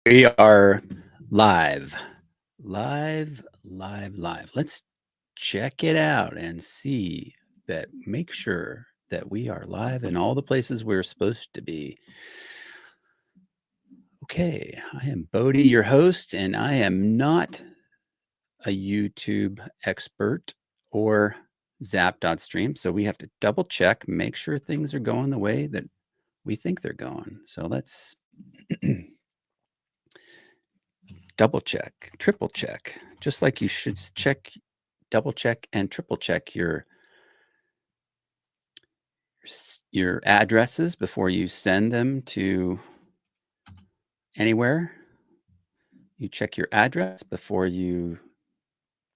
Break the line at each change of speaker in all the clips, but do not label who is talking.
We are live, live. Let's check it out and see that, make sure that we are live in all the places we're supposed to be. Okay, I am Bodie, your host, and I am not a YouTube expert or Zap.stream, so we have to double check, make sure things are going the way that we think they're going. So let's double check, triple check, just like you should check, double check, and triple check your addresses before you send them to anywhere. You check your address before you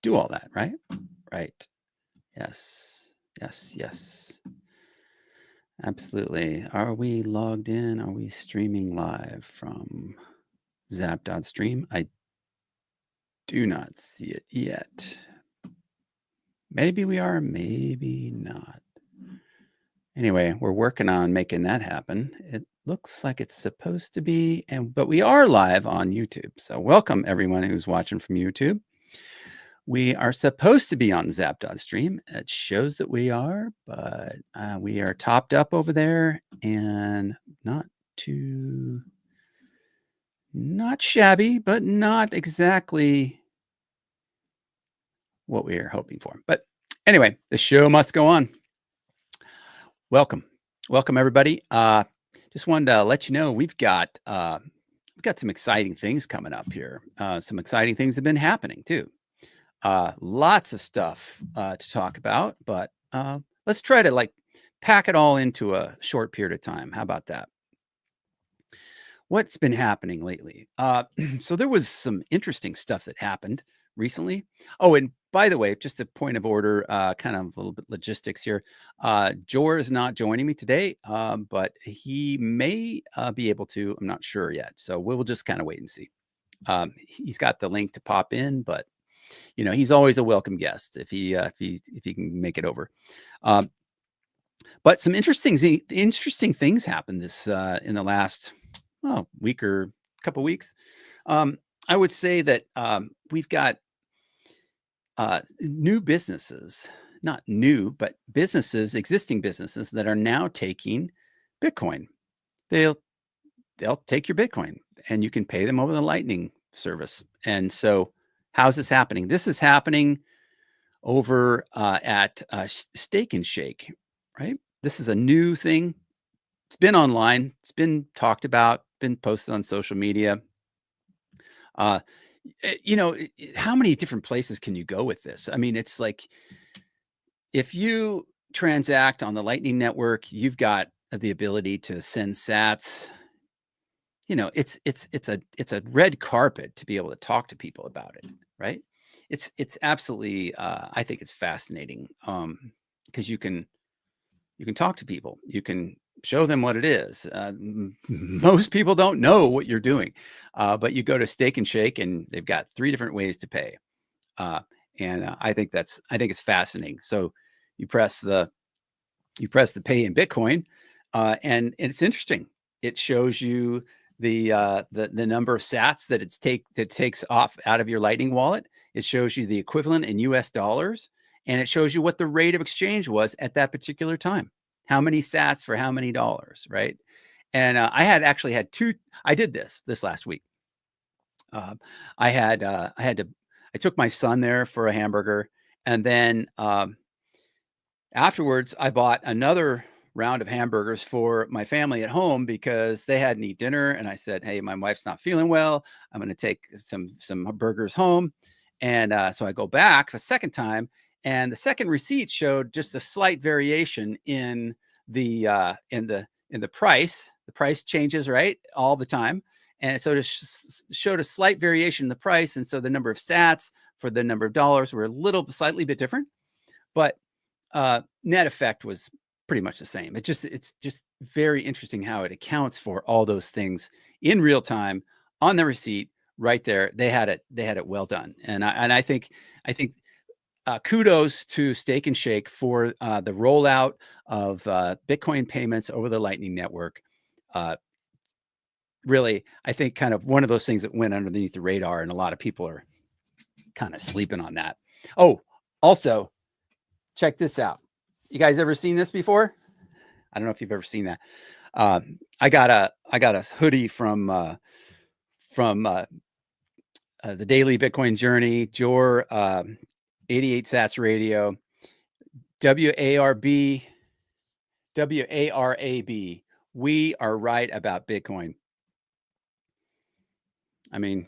do all that, right? Right. Yes. Absolutely. Are we logged in? Are we streaming live from Zap.stream? I do not see it yet. Maybe we are, maybe not. Anyway, we're working on making that happen. It looks like it's supposed to be, but we are live on YouTube. So welcome everyone who's watching from YouTube. We are supposed to be on Zap.stream. It shows that we are, but we are topped up over there and not shabby, but not exactly what we are hoping for. But anyway, the show must go on. Welcome everybody. Just wanted to let you know we've got some exciting things coming up here. Some exciting things have been happening too. Lots of stuff to talk about, but let's try to pack it all into a short period of time. How about that? What's been happening lately? So there was some interesting stuff that happened recently. Oh, and by the way, just a point of order, kind of a little bit logistics here. Jor is not joining me today, but he may be able to. I'm not sure yet, so we'll just kind of wait and see. He's got the link to pop in, but he's always a welcome guest if he can make it over. But some interesting things happened this in the last week or couple weeks. I would say that we've got new businesses, not new, but businesses, existing businesses that are now taking Bitcoin. They'll take your Bitcoin and you can pay them over the Lightning service. And so how's this happening? This is happening over at Steak and Shake, right? This is a new thing. It's been online. It's been talked about, been posted on social media. How many different places can you go with this? I mean, it's like if you transact on the Lightning Network, you've got the ability to send sats. It's a red carpet to be able to talk to people about it, right? It's absolutely I think it's fascinating because you can talk to people, you can show them what it is. Most people don't know what you're doing, but you go to Steak and Shake and they've got 3 different ways to pay, and I think it's fascinating. So you press the pay in Bitcoin, and it's interesting. It shows you the number of sats that that takes off out of your Lightning wallet. It shows you the equivalent in US dollars, and it shows you what the rate of exchange was at that particular time. How many sats for how many dollars, right? And I actually had 2. I did this last week. I took my son there for a hamburger, and then afterwards, I bought another round of hamburgers for my family at home because they hadn't eaten dinner. And I said, "Hey, my wife's not feeling well. I'm going to take some burgers home." And so I go back a second time, and the second receipt showed just a slight variation in the price. The price changes, right, all the time, and so it showed a slight variation in the price, and so the number of sats for the number of dollars were slightly bit different, but net effect was pretty much the same. It's just very interesting how it accounts for all those things in real time on the receipt right there. They had it well done. And I think kudos to Steak and Shake for the rollout of Bitcoin payments over the Lightning Network. really, I think kind of one of those things that went underneath the radar, and a lot of people are kind of sleeping on that. Oh, also, check this out. You guys ever seen this before? I don't know if you've ever seen that. I got a hoodie from the Daily Bitcoin Journey, Jor 88 Sats Radio, WARB, WARAB. We are right about Bitcoin. I mean,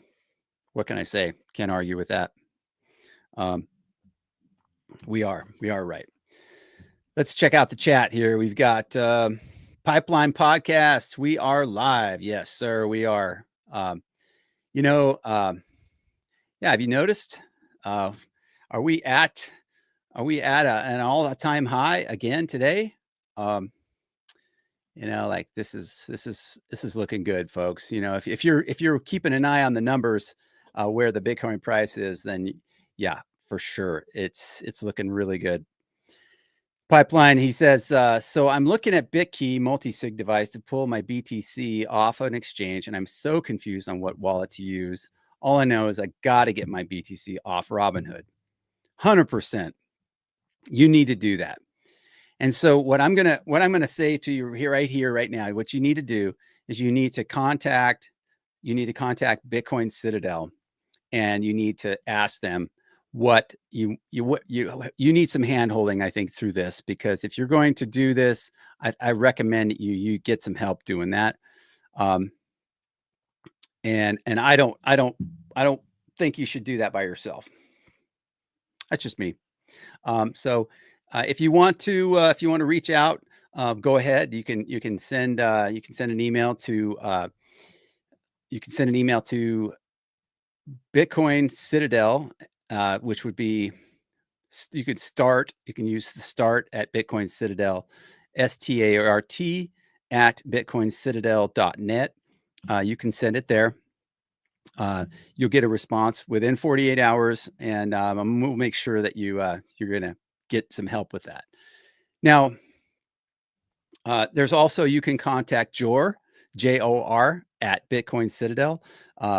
what can I say? Can't argue with that. We are right. Let's check out the chat here. We've got Pipeline Podcast. We are live. Yes, sir. We are. Yeah. Have you noticed? Are we at an all-time high again today? Like this is looking good, folks. If you're keeping an eye on the numbers, where the Bitcoin price is, then yeah, for sure, it's looking really good. Pipeline, he says, so I'm looking at Bitkey multi-sig device to pull my BTC off an exchange, and I'm so confused on what wallet to use. All I know is I got to get my BTC off Robinhood. 100%. You need to do that. And so what I'm gonna say to you right now, what you need to do is you need to contact Bitcoin Citadel, and you need to ask them what you need some hand holding, I think, through this, because if you're going to do this, I recommend you get some help doing that. And I don't think you should do that by yourself. That's just me. So if you want to reach out, go ahead. You can send an email to Bitcoin Citadel, which would be, you can use the start at Bitcoin Citadel, START at bitcoincitadel.net. You can send it there. You'll get a response within 48 hours, and we'll make sure that you're going to get some help with that. Now, there's also, you can contact Jor, Jor, at Bitcoin Citadel.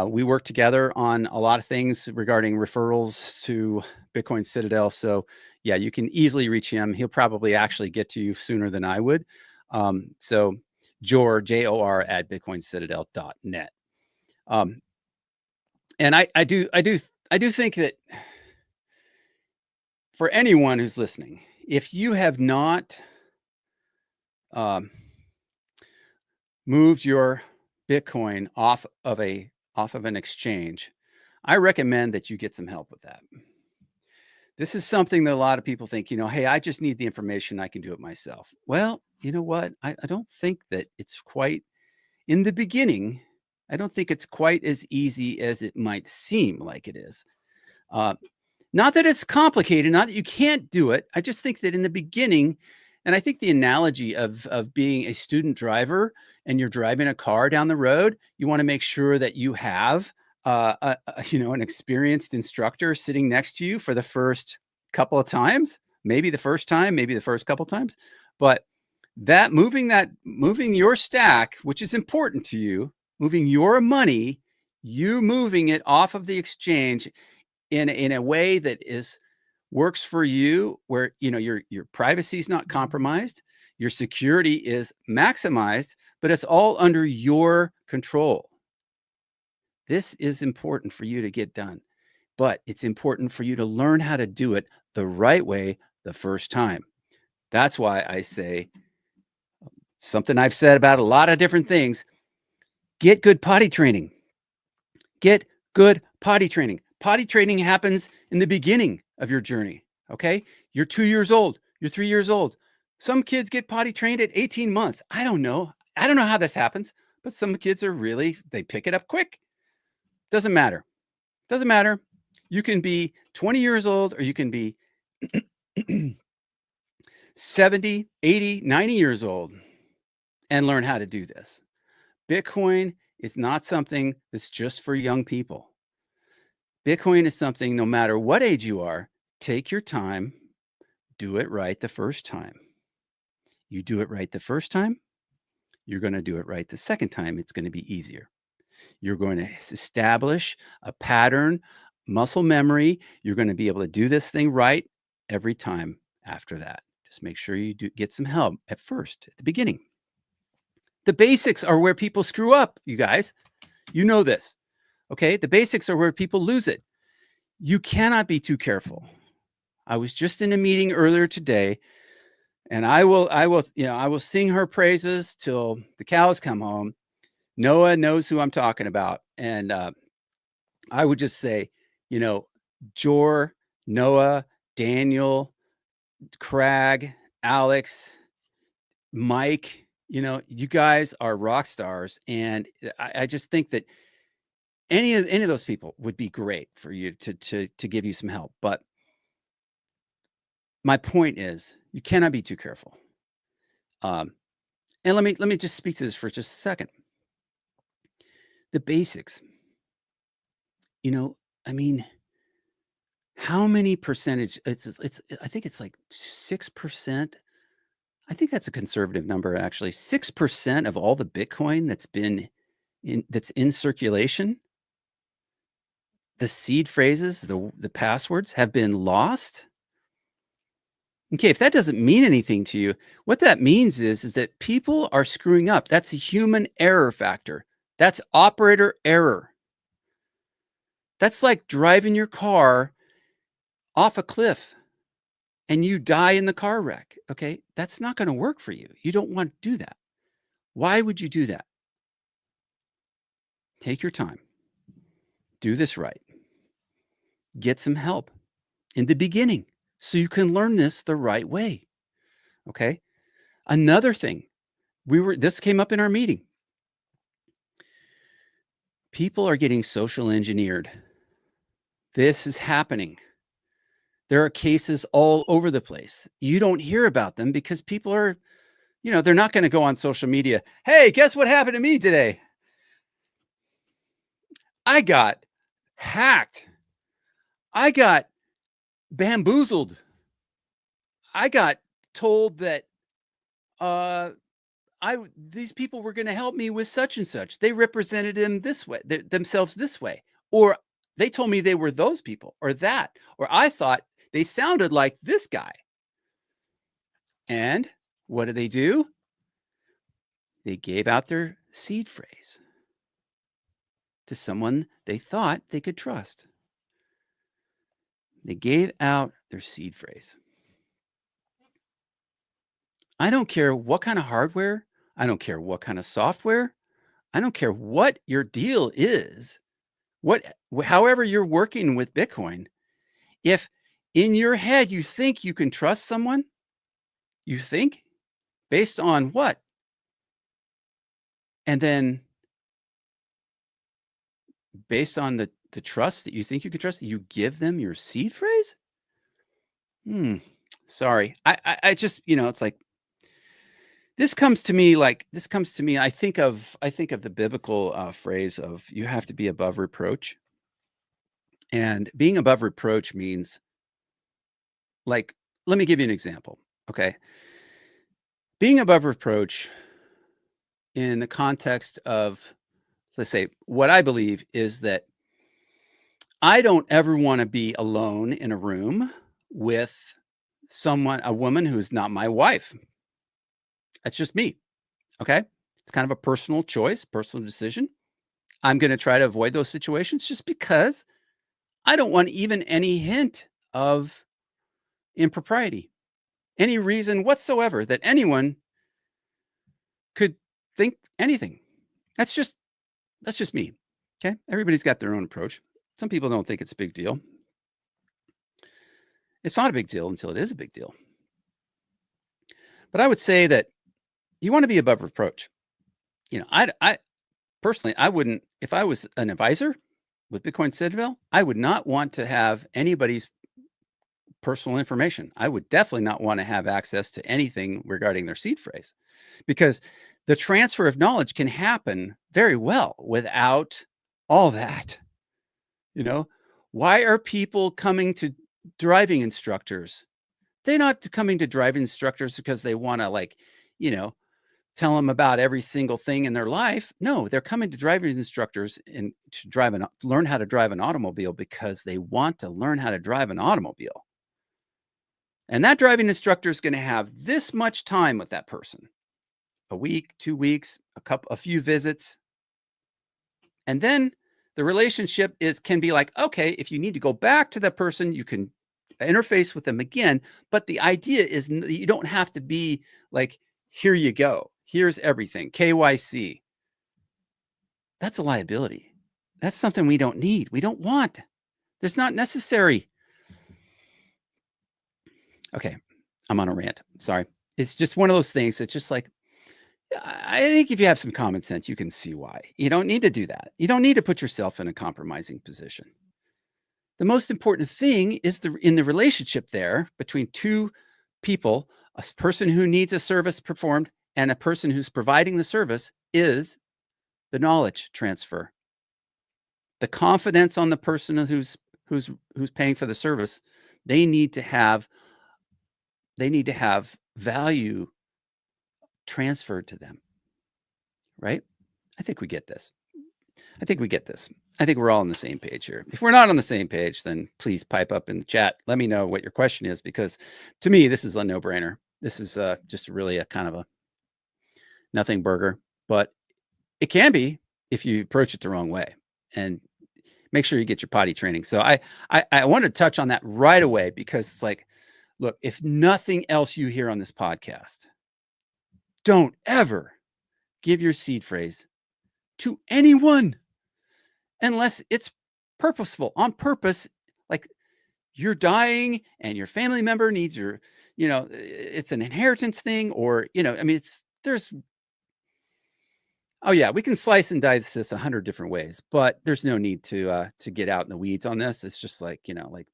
We work together on a lot of things regarding referrals to Bitcoin Citadel. So yeah, you can easily reach him. He'll probably actually get to you sooner than I would. So Jor, Jor, at bitcoincitadel.net. And I do think that for anyone who's listening, if you have not moved your Bitcoin off of an exchange, I recommend that you get some help with that. This is something that a lot of people think, hey, I just need the information, I can do it myself. Well, you know what? I don't think that it's quite, in the beginning, I don't think it's quite as easy as it might seem like it is. Not that it's complicated, not that you can't do it. I just think that in the beginning, and I think the analogy of being a student driver and you're driving a car down the road, you want to make sure that you have an experienced instructor sitting next to you for the first couple of times, maybe the first time, maybe the first couple of times, but moving your stack, which is important to you, moving your money, you moving it off of the exchange in a way that works for you, where your privacy is not compromised, your security is maximized, but it's all under your control. This is important for you to get done, but it's important for you to learn how to do it the right way the first time. That's why I say something I've said about a lot of different things. Get good potty training. Get good potty training. Potty training happens in the beginning of your journey. Okay. You're 2 years old. You're 3 years old. Some kids get potty trained at 18 months. I don't know how this happens, but some kids they pick it up quick. Doesn't matter. You can be 20 years old, or you can be 70, 80, 90 years old and learn how to do this. Bitcoin is not something that's just for young people. Bitcoin is something, no matter what age you are, take your time, do it right the first time. You do it right the first time, You're going to do it right the second time. It's going to be easier. You're going to establish a pattern, muscle memory. You're going to be able to do this thing right every time after that. Just make sure you do get some help at first, at the beginning. The basics are where people screw up, you guys. You know this. Okay? The basics are where people lose it. You cannot be too careful. I was just in a meeting earlier today, and I will sing her praises till the cows come home. Noah knows who I'm talking about. And I would just say, Jor, Noah, Daniel, Crag, Alex, Mike, you guys are rock stars. And I just think that any of those people would be great for you to give you some help. But my point is, you cannot be too careful. And let me just speak to this for just a second. The basics. I mean, how many percentage? I think it's like 6%. I think that's a conservative number, actually. 6% of all the Bitcoin that's in circulation, the seed phrases, the passwords have been lost. Okay, if that doesn't mean anything to you, what that means is that people are screwing up. That's a human error factor. That's operator error. That's like driving your car off a cliff and you die in the car wreck. Okay, that's not going to work for you. You don't want to do that. Why would you do that? Take your time. Do this right. Get some help in the beginning so you can learn this the right way. Okay. Another thing, this came up in our meeting. People are getting social engineered. This is happening. There are cases all over the place. You don't hear about them because people are, they're not going to go on social media. Hey, guess what happened to me today? I got hacked. I got bamboozled. I got told that these people were going to help me with such and such. They represented themselves this way, or they told me they were those people, or that, or I thought they sounded like this guy. And what did they do? They gave out their seed phrase to someone they thought they could trust. They gave out their seed phrase. I don't care what kind of hardware. I don't care what kind of software. I don't care what your deal is. However you're working with Bitcoin, if in your head you think you can trust someone, you think based on what? And then based on the trust that you think you can trust, you give them your seed phrase? Sorry. I just, it's like, this comes to me, I think of the biblical phrase of you have to be above reproach. And being above reproach means, like, let me give you an example. Okay. Being above reproach in the context of, let's say, what I believe is that I don't ever want to be alone in a room with a woman who's not my wife. That's just me. Okay. It's kind of a personal choice, personal decision. I'm going to try to avoid those situations just because I don't want even any hint of impropriety, any reason whatsoever that anyone could think anything. That's just me. Okay. Everybody's got their own approach. Some people don't think it's a big deal. It's not a big deal until it is a big deal. But I would say that you want to be above reproach. I personally, I wouldn't, if I was an advisor with Bitcoin Citadel, I would not want to have anybody's personal information. I would definitely not want to have access to anything regarding their seed phrase, because the transfer of knowledge can happen very well without all that. Why are people coming to driving instructors? They're not coming to driving instructors because they want to, tell them about every single thing in their life. No, they're coming to driving instructors and to learn how to drive an automobile because they want to learn how to drive an automobile. And that driving instructor is going to have this much time with that person, a week, 2 weeks, a few visits. And then the relationship can be like, okay, if you need to go back to that person, you can interface with them again. But the idea is you don't have to be like, here you go. Here's everything. KYC. That's a liability. That's something we don't need. We don't want. That's not necessary. Okay. I'm on a rant. Sorry. It's just one of those things. It's just like, I think if you have some common sense, you can see why. You don't need to do that. You don't need to put yourself in a compromising position. The most important thing is in the relationship there between two people, a person who needs a service performed and a person who's providing the service, is the knowledge transfer. The confidence on the person who's paying for the service. They need to have value transferred to them. Right? I think we get this. I think we're all on the same page here. If we're not on the same page, then please pipe up in the chat. Let me know what your question is, because to me, this is a no-brainer. This is just really a kind of a nothing burger, but it can be if you approach it the wrong way. And make sure you get your potty training. So I want to touch on that right away, because it's like, look, if nothing else you hear on this podcast, don't ever give your seed phrase to anyone unless it's purposeful, on purpose. Like you're dying and your family member needs your, it's an inheritance thing, or, I mean, oh yeah, we can slice and dice this 100 different ways, but there's no need to get out in the weeds on this. It's just like, like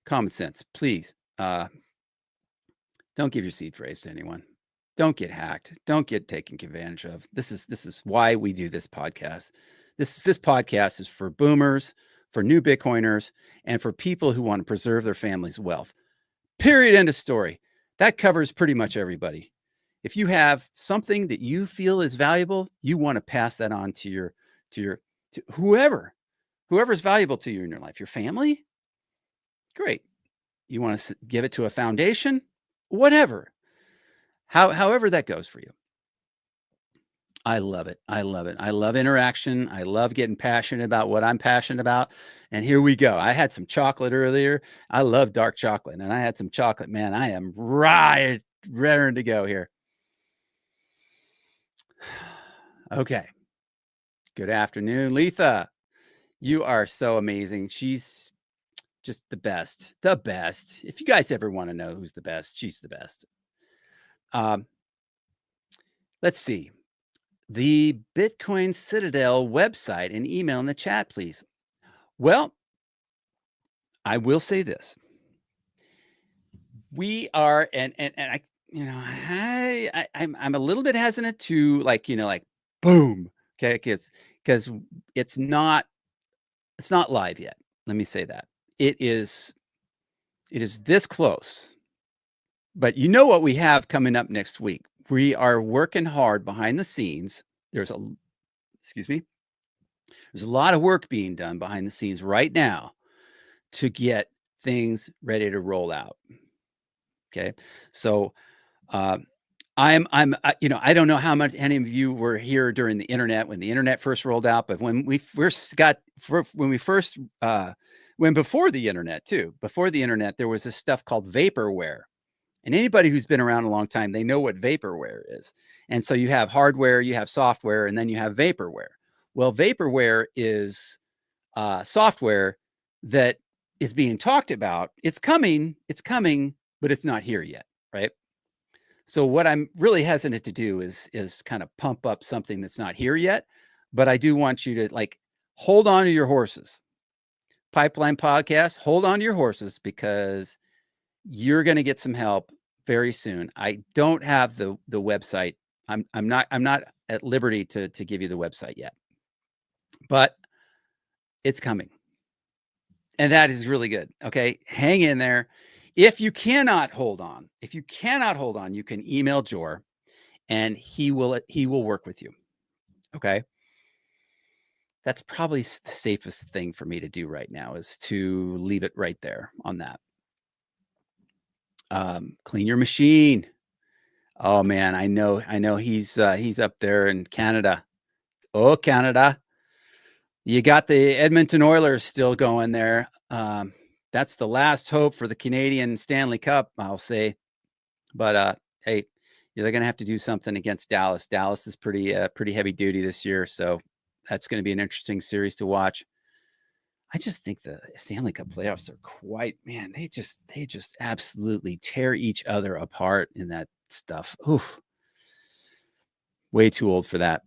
common sense, please. Don't give your seed phrase to anyone. Don't get hacked. Don't get taken advantage of. This is why we do this podcast. This podcast is for boomers, for new Bitcoiners, and for people who want to preserve their family's wealth. Period. End of story. That covers pretty much everybody. If you have something that you feel is valuable, you want to pass that on to whoever's valuable to you in your life. Your family? Great. You want to give it to a foundation? Whatever. However that goes for you. I love it. I love it. I love interaction. I love getting passionate about what I'm passionate about. And here we go. I had some chocolate earlier. I love dark chocolate, and I had some chocolate. Man, I am raring to go here. Okay. Good afternoon, Letha. You are so amazing. She's just the best. The best. If you guys ever want to know who's the best, she's the best. Let's see. The Bitcoin Citadel website and email in the chat, please. Well, I will say this. We are, and I, I'm a little bit hesitant to like boom. Okay. Because it's not live yet. Let me say that. It is this close. But you know what we have coming up next week? We are working hard behind the scenes. There's a lot of work being done behind the scenes right now to get things ready to roll out. Okay. So, I don't know how much any of you were here during the internet, when the internet first rolled out, but when before the internet too, before the internet, there was this stuff called vaporware. And anybody who's been around a long time, they know what vaporware is. And so you have hardware, you have software, and then you have vaporware. Well, vaporware is software that is being talked about. It's coming, but it's not here yet, right? So what I'm really hesitant to do is kind of pump up something that's not here yet. But I do want you to hold on to your horses. Pipeline Podcast, hold on to your horses, because you're going to get some help very soon. I don't have the website. I'm not at liberty to give you the website yet, but it's coming. And that is really good. Okay. Hang in there. If you cannot hold on, you can email Jor, and he will work with you. Okay. That's probably the safest thing for me to do right now is to leave it right there on that. Clean your machine. Oh man, I know he's up there in Canada. Oh, Canada. You got the Edmonton Oilers still going there. That's the last hope for the Canadian Stanley Cup, I'll say. But hey, they're going to have to do something against Dallas. Dallas is pretty heavy duty this year, so that's going to be an interesting series to watch. I just think the Stanley Cup playoffs are quite man. They just absolutely tear each other apart in that stuff. Oof, way too old for that.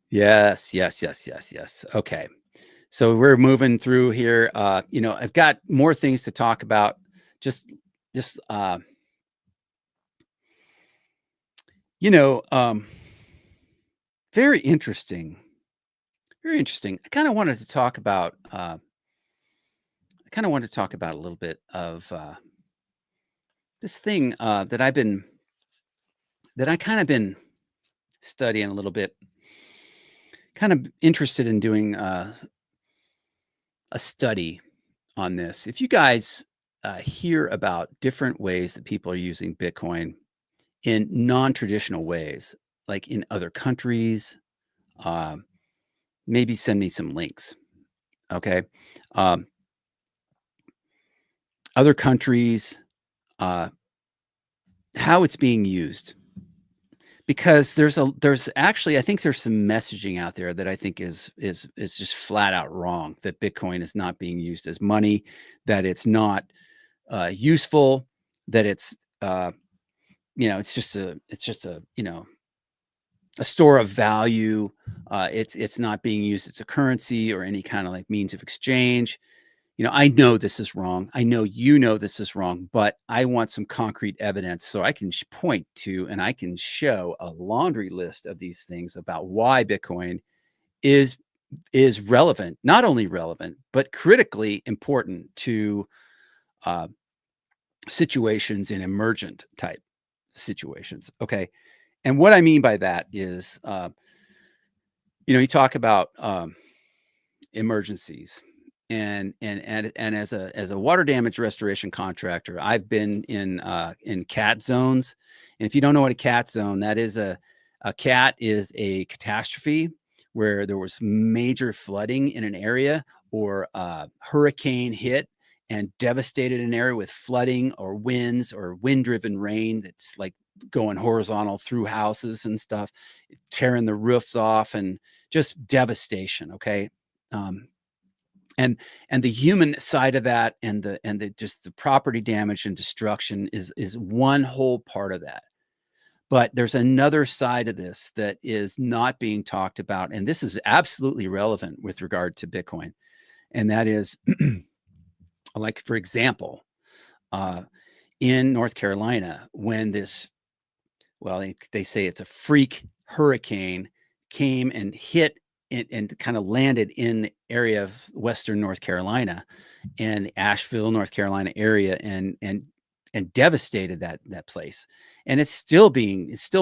Yes, yes, yes, yes, yes. Okay. So we're moving through here. I've got more things to talk about. Just, just, you know, um, very interesting. Very interesting. I kind of wanted to talk about a little bit of this thing that I kind of been studying a little bit. Kind of interested in doing a study on this. If you guys hear about different ways that people are using Bitcoin in non-traditional ways, like in other countries, um, maybe send me some links. Okay. Um, Other countries, uh, how it's being used. Because there's actually I think there's some messaging out there that I think is just flat out wrong, that Bitcoin is not being used as money, that it's not useful, that it's just a a store of value. It's not being used as a currency or any kind of like means of exchange. I know this is wrong. I know this is wrong, but I want some concrete evidence so I can point to and I can show a laundry list of these things about why Bitcoin is is relevant, not only relevant, but critically important to uh, situations in emergent type situations. Okay, and what I mean by that is, you talk about emergencies. And as a water damage restoration contractor, I've been in cat zones. And if you don't know what a cat zone, that is a cat is a catastrophe where there was major flooding in an area, or hurricane hit and devastated an area with flooding or winds or wind driven rain that's like going horizontal through houses and stuff, tearing the roofs off, and just devastation. Okay. Um, and and the human side of that, and the just the property damage and destruction is one whole part of that. But there's another side of this that is not being talked about, and this is absolutely relevant with regard to Bitcoin, and that is like, for example, uh, in North Carolina, when this, well, they say it's a freak hurricane, came and hit and kind of landed in the area of Western North Carolina and the Asheville, North Carolina area, and devastated that place. And it's still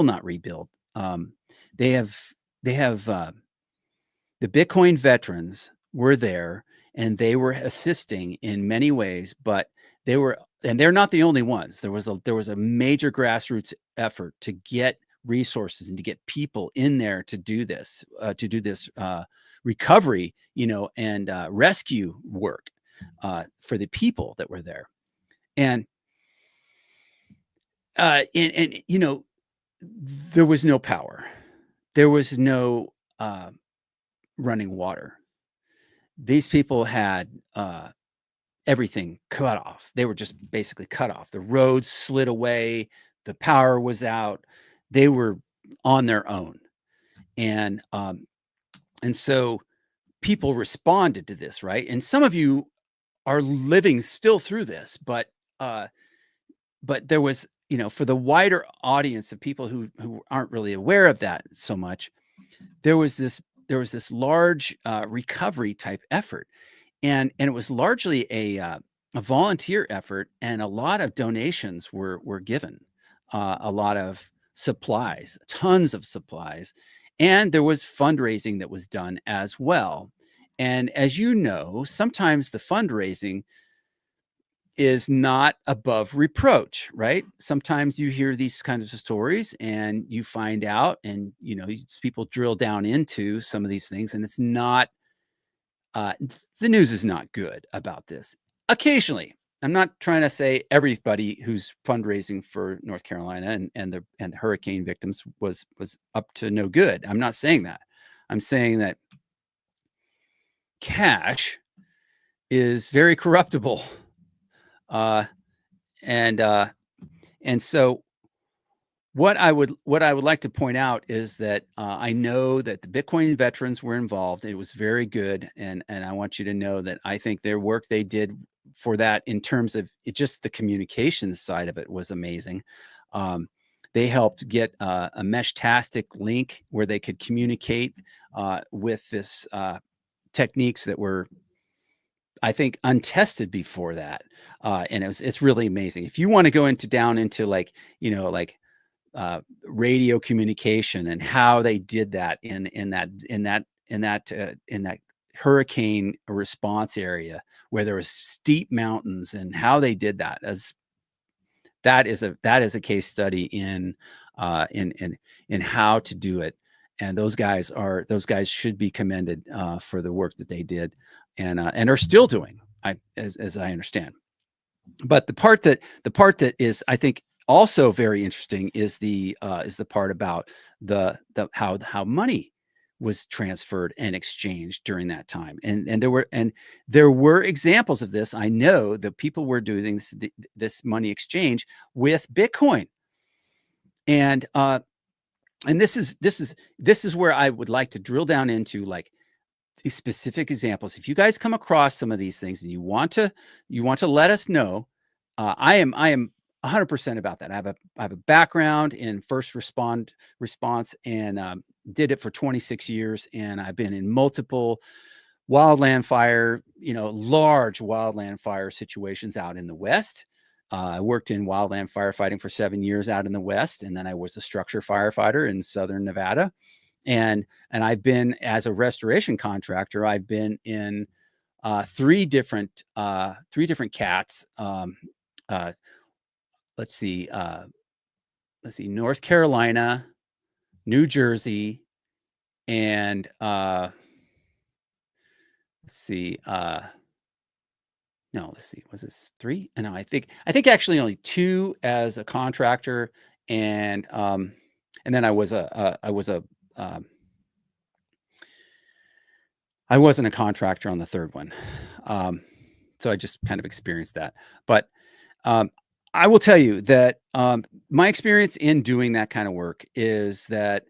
not rebuilt. They have they have the Bitcoin veterans were there, and they were assisting in many ways, but they're not the only ones. There was a major grassroots effort to get resources and to get people in there to do this recovery, and rescue work for the people that were there. And there was no power. There was no running water. These people had everything cut off. They were just basically cut off. The roads slid away, the power was out. They were on their own. And so people responded to this, right? And some of you are living still through this, uh but there was, for the wider audience of people who aren't really aware of that so much, there was this large recovery type effort, and it was largely a volunteer effort, and a lot of donations were given. a lot of supplies, tons of supplies, and there was fundraising that was done as well. And as you know, sometimes the fundraising is not above reproach, right? Sometimes you hear these kinds of stories and you find out, and people drill down into some of these things, and it's not uh, the news is not good about this. Occasionally, I'm not trying to say everybody who's fundraising for North Carolina and the hurricane victims was up to no good. I'm not saying that. I'm saying that cash is very corruptible, uh, and and so what I would like to point out is that I know that the Bitcoin veterans were involved. It was very good, and I want you to know that I think their work they did for that in terms of just the communications side of it was amazing. Um, they helped get a Meshtastic link where they could communicate with this techniques that were, I think, untested before that, and it's really amazing. If you want to go down into like like radio communication and how they did that in that hurricane response area where there was steep mountains, and how they did that, as that is a case study in how to do it. And those guys should be commended for the work that they did, and are still doing, as I understand. But the part that is, I think, also very interesting is the part about the how money was transferred and exchanged during that time. And there were examples of this. I know that people were doing this money exchange with Bitcoin. And this is where I would like to drill down into, like, these specific examples. If you guys come across some of these things and you want to let us know, I am 100% about that. I have a background in first response, and did it for 26 years, and I've been in multiple wildland fire, large wildland fire situations out in the West. I worked in wildland firefighting for 7 years out in the West, and then I was a structure firefighter in Southern Nevada. And I've been, as a restoration contractor, I've been in three different cats. Uh, let's see, North Carolina, New Jersey, and let's see, no, let's see, was this three? No, I think actually only two as a contractor, and then um, I wasn't a contractor on the third one. Um, so I just kind of experienced that. But um, I will tell you that my experience in doing that kind of work is that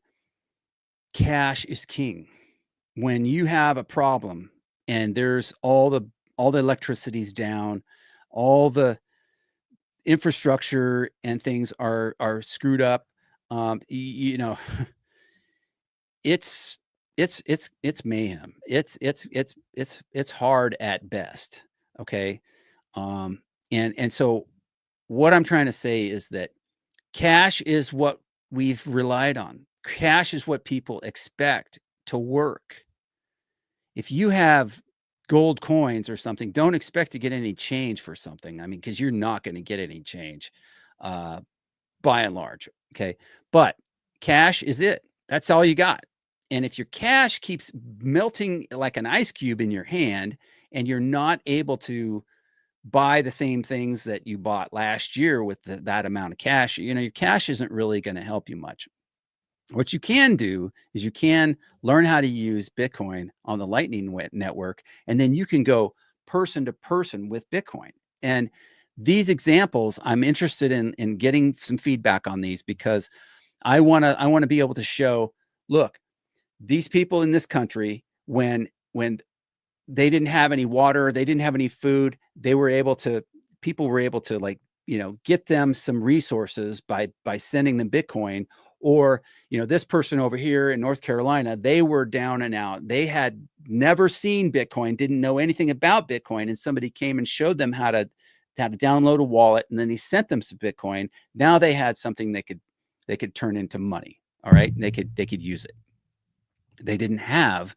cash is king. When you have a problem and there's all the electricity's down, all the infrastructure and things are screwed up, you know, it's it's mayhem. It's hard at best. Okay. Um, and so what I'm trying to say is that cash is what we've relied on. Cash is what people expect to work. If you have gold coins or something, don't expect to get any change for something. I mean, because you're not going to get any change, uh, by and large. Okay. But cash is it. That's all you got. And if your cash keeps melting like an ice cube in your hand, and you're not able to buy the same things that you bought last year with that amount of cash, your cash isn't really going to help you much. What you can do is you can learn how to use Bitcoin on the Lightning Network, and then you can go person to person with Bitcoin. And these examples, I'm interested in getting some feedback on these, because I want to be able to show, look, these people in this country, when they didn't have any water, they didn't have any food, people were able to, like, get them some resources by sending them Bitcoin. Or, this person over here in North Carolina, they were down and out. They had never seen Bitcoin, didn't know anything about Bitcoin, and somebody came and showed them how to had to download a wallet, and then he sent them some Bitcoin. Now they had something they could turn into money. All right, and they could use it. They didn't have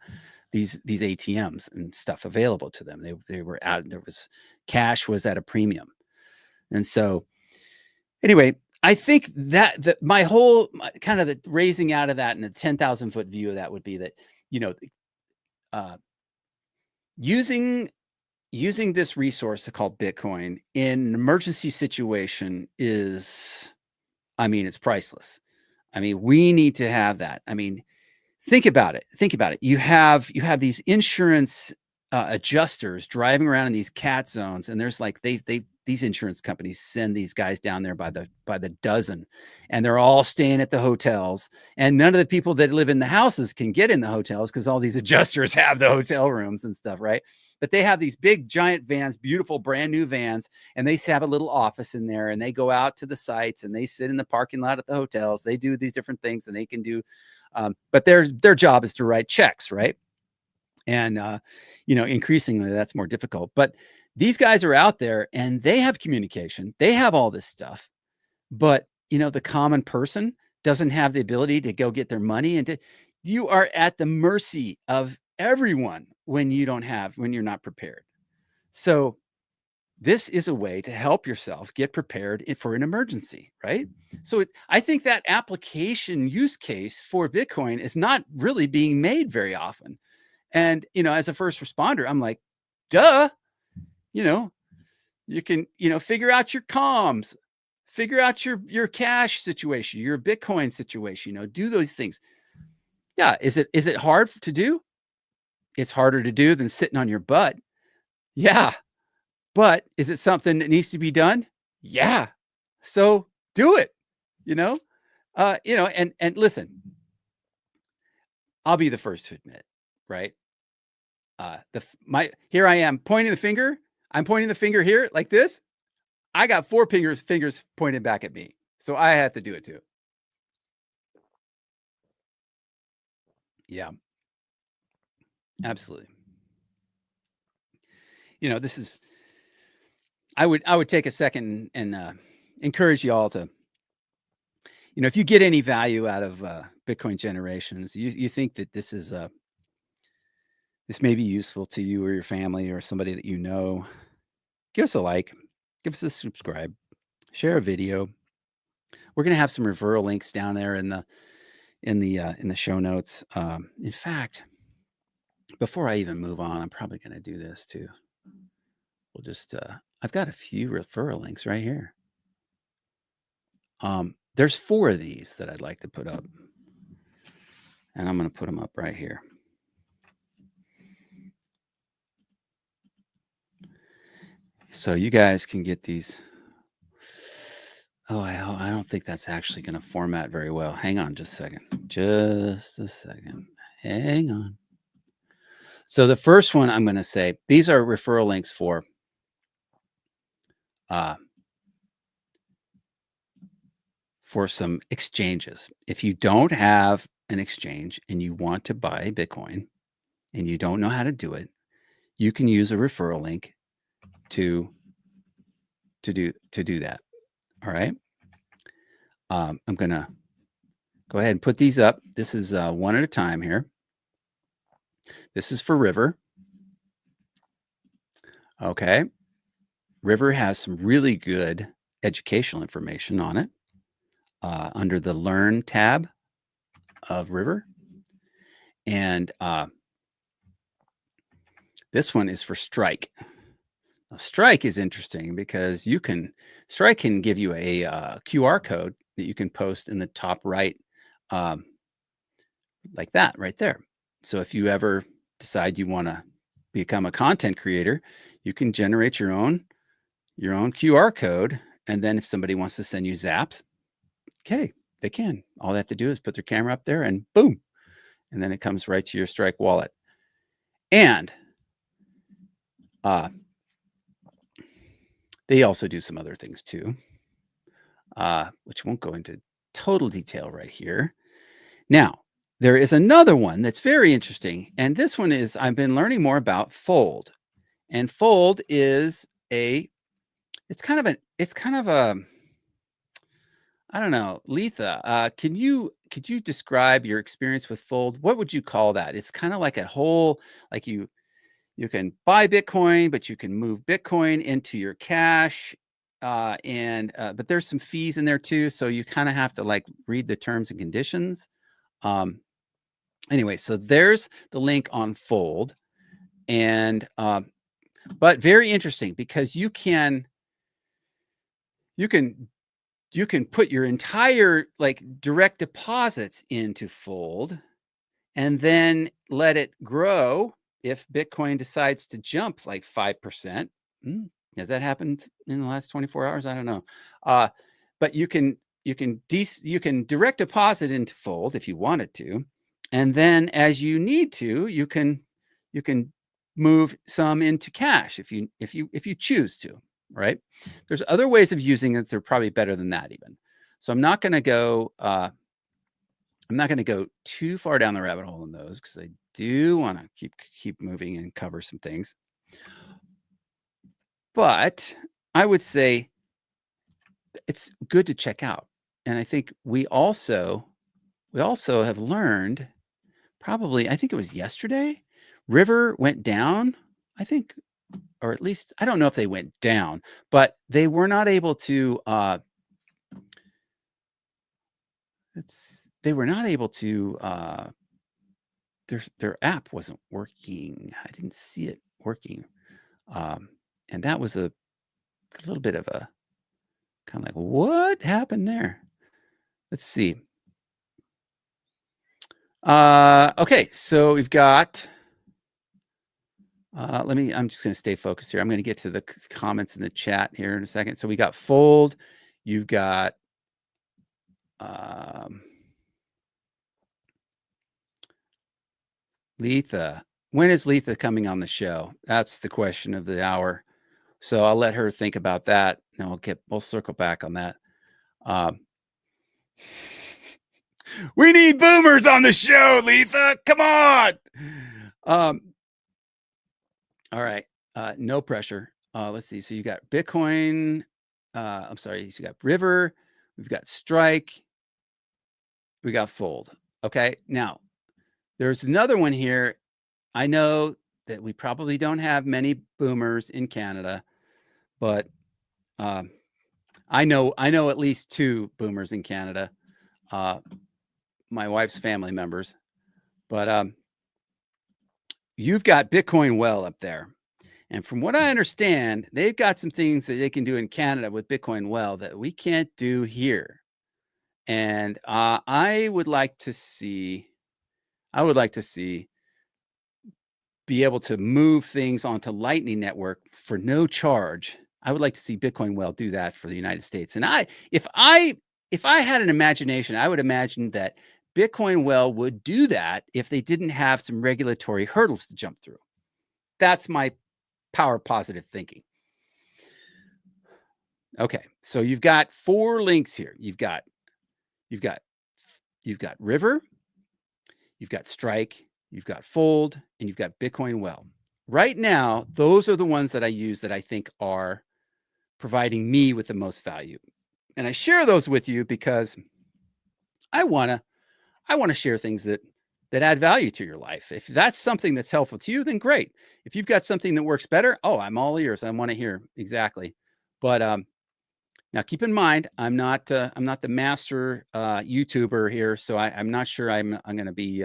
these ATMs and stuff available to them. They were out. There was cash was at a premium, and so anyway, I think that my whole kind of the raising out of that and the 10,000-foot view of that would be that, you know, uh, using this resource called Bitcoin in an emergency situation is, I mean, it's priceless. I mean, we need to have that. I mean, think about it. Think about it. You have these insurance adjusters driving around in these cat zones, and there's like these insurance companies send these guys down there by the dozen, and they're all staying at the hotels, and none of the people that live in the houses can get in the hotels because all these adjusters have the hotel rooms and stuff, right? But they have these big giant vans, beautiful brand new vans, and they have a little office in there, and they go out to the sites and they sit in the parking lot at the hotels. They do these different things, and they can do but their job is to write checks, right? And you know, increasingly that's more difficult. But these guys are out there and they have communication. They have all this stuff, but you know, the common person doesn't have the ability to go get their money, and you are at the mercy of everyone when you're not prepared. So this is a way to help yourself get prepared for an emergency, right? So I think that application use case for Bitcoin is not really being made very often. And, you know, as a first responder, I'm like, duh, you know, you can, you know, figure out your comms, figure out your cash situation, your Bitcoin situation, you know, do those things. Yeah. Is it hard to do? It's harder to do than sitting on your butt. Yeah. But is it something that needs to be done? Yeah. So do it, you know? You know, and listen, I'll be the first to admit, right? Here I am pointing the finger. I'm pointing the finger here like this. I got four fingers pointed back at me. So I have to do it too. Yeah, absolutely. You know, this is I would take a second and encourage you all to, you know, if you get any value out of Bitcoin generations, you think that this may be useful to you or your family or somebody that you know, give us a like, give us a subscribe, share a video. We're gonna have some referral links down there in the show notes. In fact, before I even move on, I'm probably gonna do this too. We'll just I've got a few referral links right here. There's 4 of these that I'd like to put up, and I'm gonna put them up right here. So you guys can get these. Oh, I don't think that's actually going to format very well. Hang on just a second. Just a second. Hang on. So the first one I'm going to say, these are referral links for some exchanges. If you don't have an exchange and you want to buy Bitcoin and you don't know how to do it, you can use a referral link to do that. All right. I'm going to go ahead and put these up. This is one at a time here. This is for River. Okay. River has some really good educational information on it under the Learn tab of River. And this one is for Strike. Now, Strike is interesting because Strike can give you a QR code that you can post in the top right, like that right there. So if you ever decide you want to become a content creator, you can generate your own QR code. And then if somebody wants to send you zaps, okay, they can. All they have to do is put their camera up there and boom. And then it comes right to your Strike wallet. And they also do some other things too, which won't go into total detail right here. Now, there is another one that's very interesting. And this one is, I've been learning more about Fold. And Fold is a it's kind of a I don't know, Letha, could you describe your experience with Fold? What would you call that? It's kind of like a whole like you can buy Bitcoin, but you can move Bitcoin into your cash, and but there's some fees in there too, so you kind of have to like read the terms and conditions. Um, anyway, so there's the link on Fold, and but very interesting because you can you can put your entire like direct deposits into Fold and then let it grow if Bitcoin decides to jump like 5%. Mm, has that happened in the last 24 hours? I don't know. Uh, but you can direct deposit into Fold if you wanted to, and then as you need to, you can move some into cash if you choose to, right? There's other ways of using it that are probably better than that even. So I'm not going to go too far down the rabbit hole in those because I do want to keep moving and cover some things. But I would say it's good to check out. And I think we also have learned probably I think it was yesterday, River went down, I think, or at least I don't know if they went down, but they were not able to they were not able to their app wasn't working. I didn't see it working. Um, and that was a little bit of a kind of like, what happened there? Let's see. Okay, so we've got, I'm just going to stay focused here. I'm going to get to the comments in the chat here in a second. So we got Fold, you've got, Letha. When is Letha coming on the show? That's the question of the hour. So I'll let her think about that, and we'll circle back on that. We need boomers on the show, Letha. Come on. All right. No pressure. Let's see. So you got Bitcoin. I'm sorry. So you got River. We've got Strike. We got Fold. Okay. Now, there's another one here. I know that we probably don't have many boomers in Canada, but I know at least two boomers in Canada. My wife's family members, but you've got Bitcoin Well up there. And from what I understand, they've got some things that they can do in Canada with Bitcoin Well that we can't do here. And I would like to see be able to move things onto Lightning Network for no charge. I would like to see Bitcoin Well do that for the United States. And if I had an imagination, I would imagine that Bitcoin Well would do that if they didn't have some regulatory hurdles to jump through. That's my power positive thinking. Okay, so you've got 4 links here. You've got River, you've got Strike, you've got Fold, and you've got Bitcoin Well. Right now, those are the ones that I use that I think are providing me with the most value. And I share those with you because I want to share things that add value to your life. If that's something that's helpful to you, then great. If you've got something that works better, oh, I'm all ears. I want to hear exactly. But now keep in mind, I'm not the master YouTuber here, so I'm not sure I'm going to be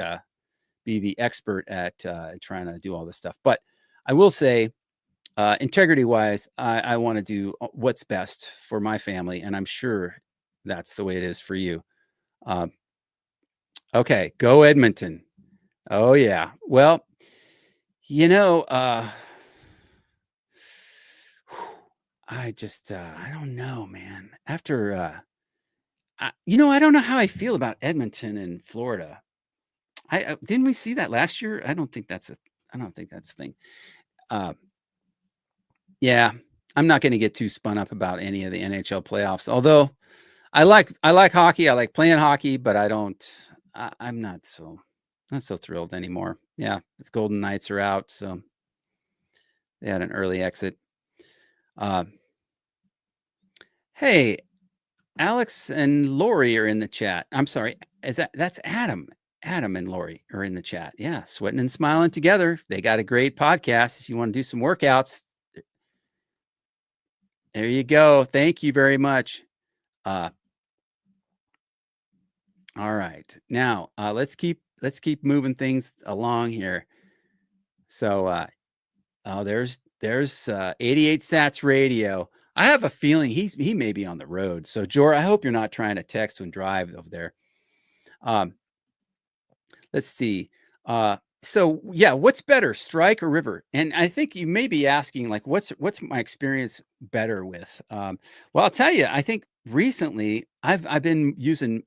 the expert at trying to do all this stuff. But I will say, integrity wise, I want to do what's best for my family, and I'm sure that's the way it is for you. Okay, go Edmonton. Oh yeah. Well, you know, I just I don't know, man. After I don't know how I feel about Edmonton in Florida. I didn't we see that last year? I don't think that's the thing. Uh, yeah, I'm not going to get too spun up about any of the NHL playoffs. Although I like hockey, I like playing hockey, but I'm not so thrilled anymore. Yeah, the Golden Knights are out, so they had an early exit. Hey, Alex and Lori are in the chat. I'm sorry. That's Adam? Adam and Lori are in the chat. Yeah, sweating and smiling together. They got a great podcast. If you want to do some workouts, there you go. Thank you very much. Uh, all right. Now, let's keep moving things along here. So, oh, there's 88 Sats Radio. I have a feeling he may be on the road. So, Jor, I hope you're not trying to text and drive over there. Um, let's see. So yeah, what's better, Strike or River? And I think you may be asking, like, what's my experience better with? Well, I'll tell you, I think recently I've been using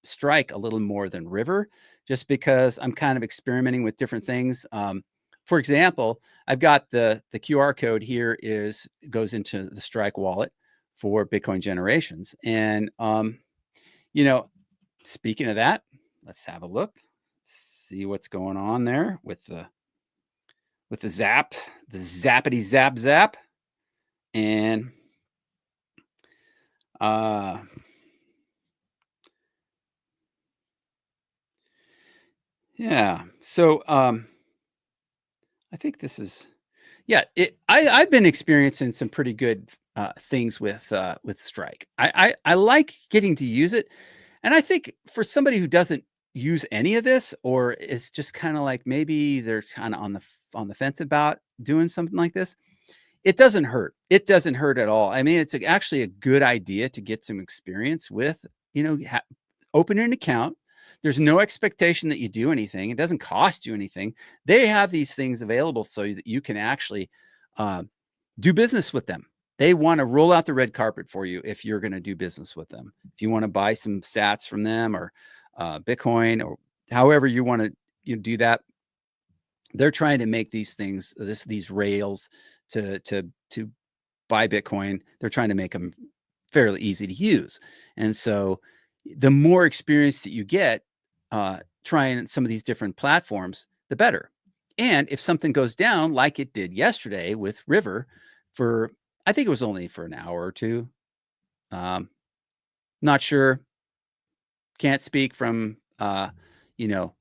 Strike a little more than River, just because I'm kind of experimenting with different things. For example, I've got the QR code here goes into the Strike wallet for Bitcoin generations, and you know, speaking of that, let's have a look. See what's going on there with the zap, the zappity zap zap. And yeah. So I think this is I've been experiencing some pretty good things with Strike. I like getting to use it. And I think for somebody who doesn't use any of this, or is just kind of like maybe they're kind of on the fence about doing something like this, it doesn't hurt. It doesn't hurt at all. I mean, it's actually a good idea to get some experience with, open an account. There's no expectation that you do anything. It doesn't cost you anything. They have these things available so that you can actually uh, do business with them. They want to roll out the red carpet for you if you're going to do business with them. If you want to buy some Sats from them, or Bitcoin, or however you want to do that, they're trying to make these things, these rails to buy Bitcoin. They're trying to make them fairly easy to use. And so the more experience that you get trying some of these different platforms, the better. And if something goes down like it did yesterday with River, I think it was only for an hour or two. Not sure. Can't speak from you know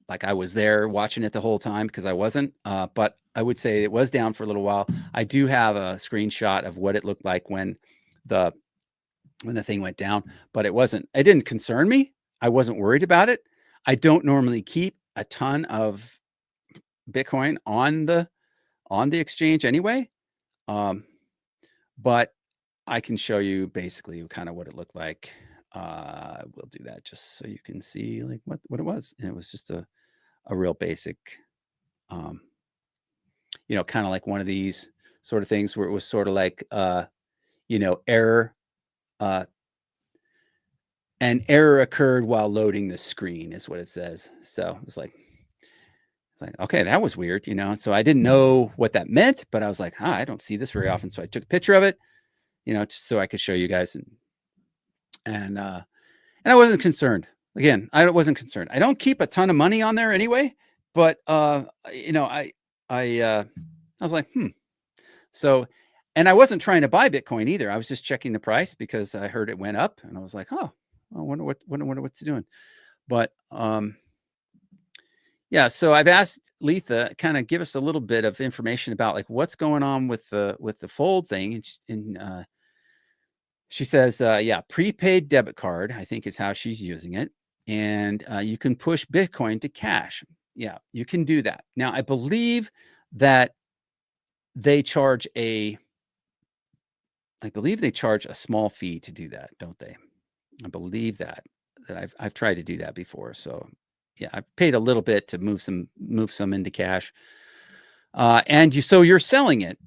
like I was there watching it the whole time, because I wasn't. But I would say it was down for a little while. I do have a screenshot of what it looked like when the thing went down, but it didn't concern me. I wasn't worried about it. I don't normally keep a ton of Bitcoin on the exchange anyway. But I can show you basically kind of what it looked like. We'll do that just so you can see like what it was. And it was just a real basic, kind of like one of these sort of things where it was sort of like, error, an error occurred while loading the screen is what it says. So it's like, okay, that was weird, So I didn't know what that meant, but I was like, I don't see this very often. So I took a picture of it, just so I could show you guys. And I wasn't concerned. Again, I wasn't concerned. I don't keep a ton of money on there anyway, but I was like, So, and I wasn't trying to buy Bitcoin either. I was just checking the price because I heard it went up, and I was like, I wonder what's doing. But yeah. So I've asked Letha kind of give us a little bit of information about like what's going on with the Fold thing, and she says, yeah, prepaid debit card, I think is how she's using it. And you can push Bitcoin to cash. Yeah, you can do that. Now, I believe that they charge a small fee to do that, don't they? I believe that I've tried to do that before. So yeah, I've paid a little bit to move some into cash. And you're selling it.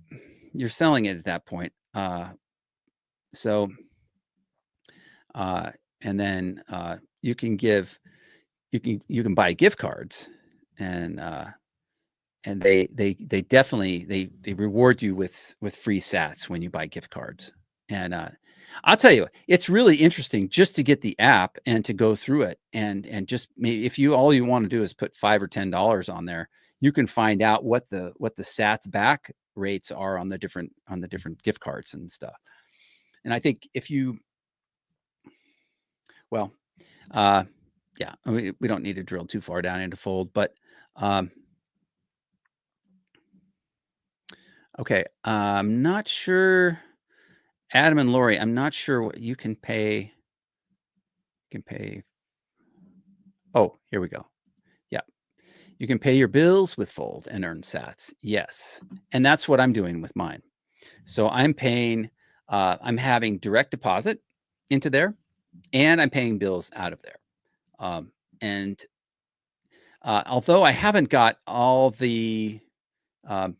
You're selling it at that point. So and then you can buy gift cards, and they definitely they reward you with free Sats when you buy gift cards. And I'll tell you, it's really interesting just to get the app and to go through it, and just maybe if all you want to do is put $5 or $10 on there, you can find out what the Sats back rates are on the different gift cards and stuff. And I think if you, well, uh, yeah, we don't need to drill too far down into Fold, but okay, I'm not sure, Adam and Lori, I'm not sure what you can pay. You can pay. Oh, here we go. Yeah, you can pay your bills with Fold and earn Sats. Yes, and that's what I'm doing with mine. So I'm paying. I'm having direct deposit into there, and I'm paying bills out of there. And although I haven't got all the, haven't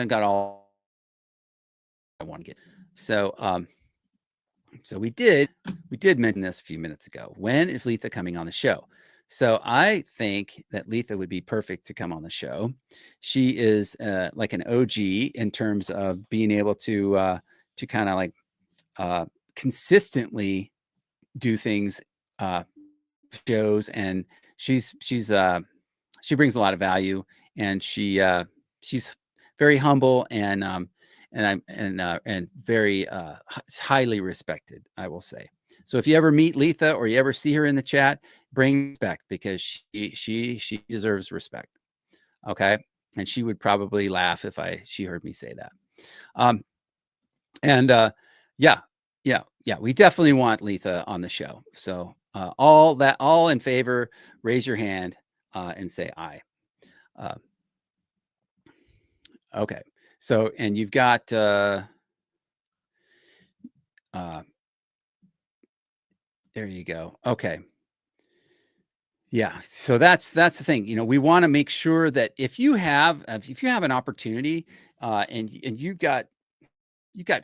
got all I want to get. So, so we did mention this a few minutes ago. When is Letha coming on the show? So I think that Letha would be perfect to come on the show. She is like an OG in terms of being able to kind of like consistently do things, shows, and she brings a lot of value, and she's very humble and very highly respected, I will say. So if you ever meet Letha or you ever see her in the chat, bring respect, because she deserves respect. Okay, and she would probably laugh if she heard me say that. And yeah, we definitely want Letha on the show. So all in favor, raise your hand and say aye. Okay. So, and you've got there you go. Okay. Yeah. So that's the thing. We want to make sure that if you have an opportunity and you've got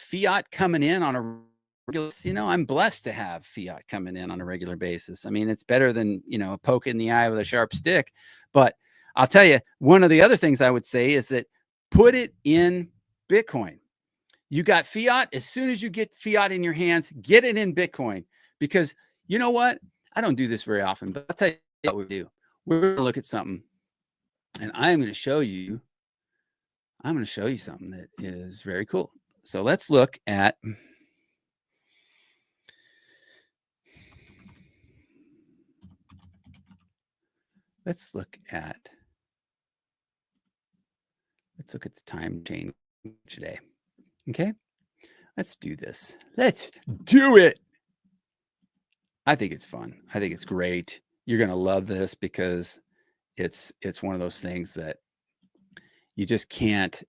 fiat coming in on a regular, I'm blessed to have fiat coming in on a regular basis. I mean, it's better than, a poke in the eye with a sharp stick. But I'll tell you, one of the other things I would say is that put it in Bitcoin. You got fiat. As soon as you get fiat in your hands, get it in Bitcoin, because you know what? I don't do this very often, but I'll tell you what we do. We're going to look at something, and I'm going to show you something that is very cool. So let's look at the time chain today. Okay, let's do this. Let's do it. I think it's fun. I think it's great. You're going to love this because it's one of those things that you just can't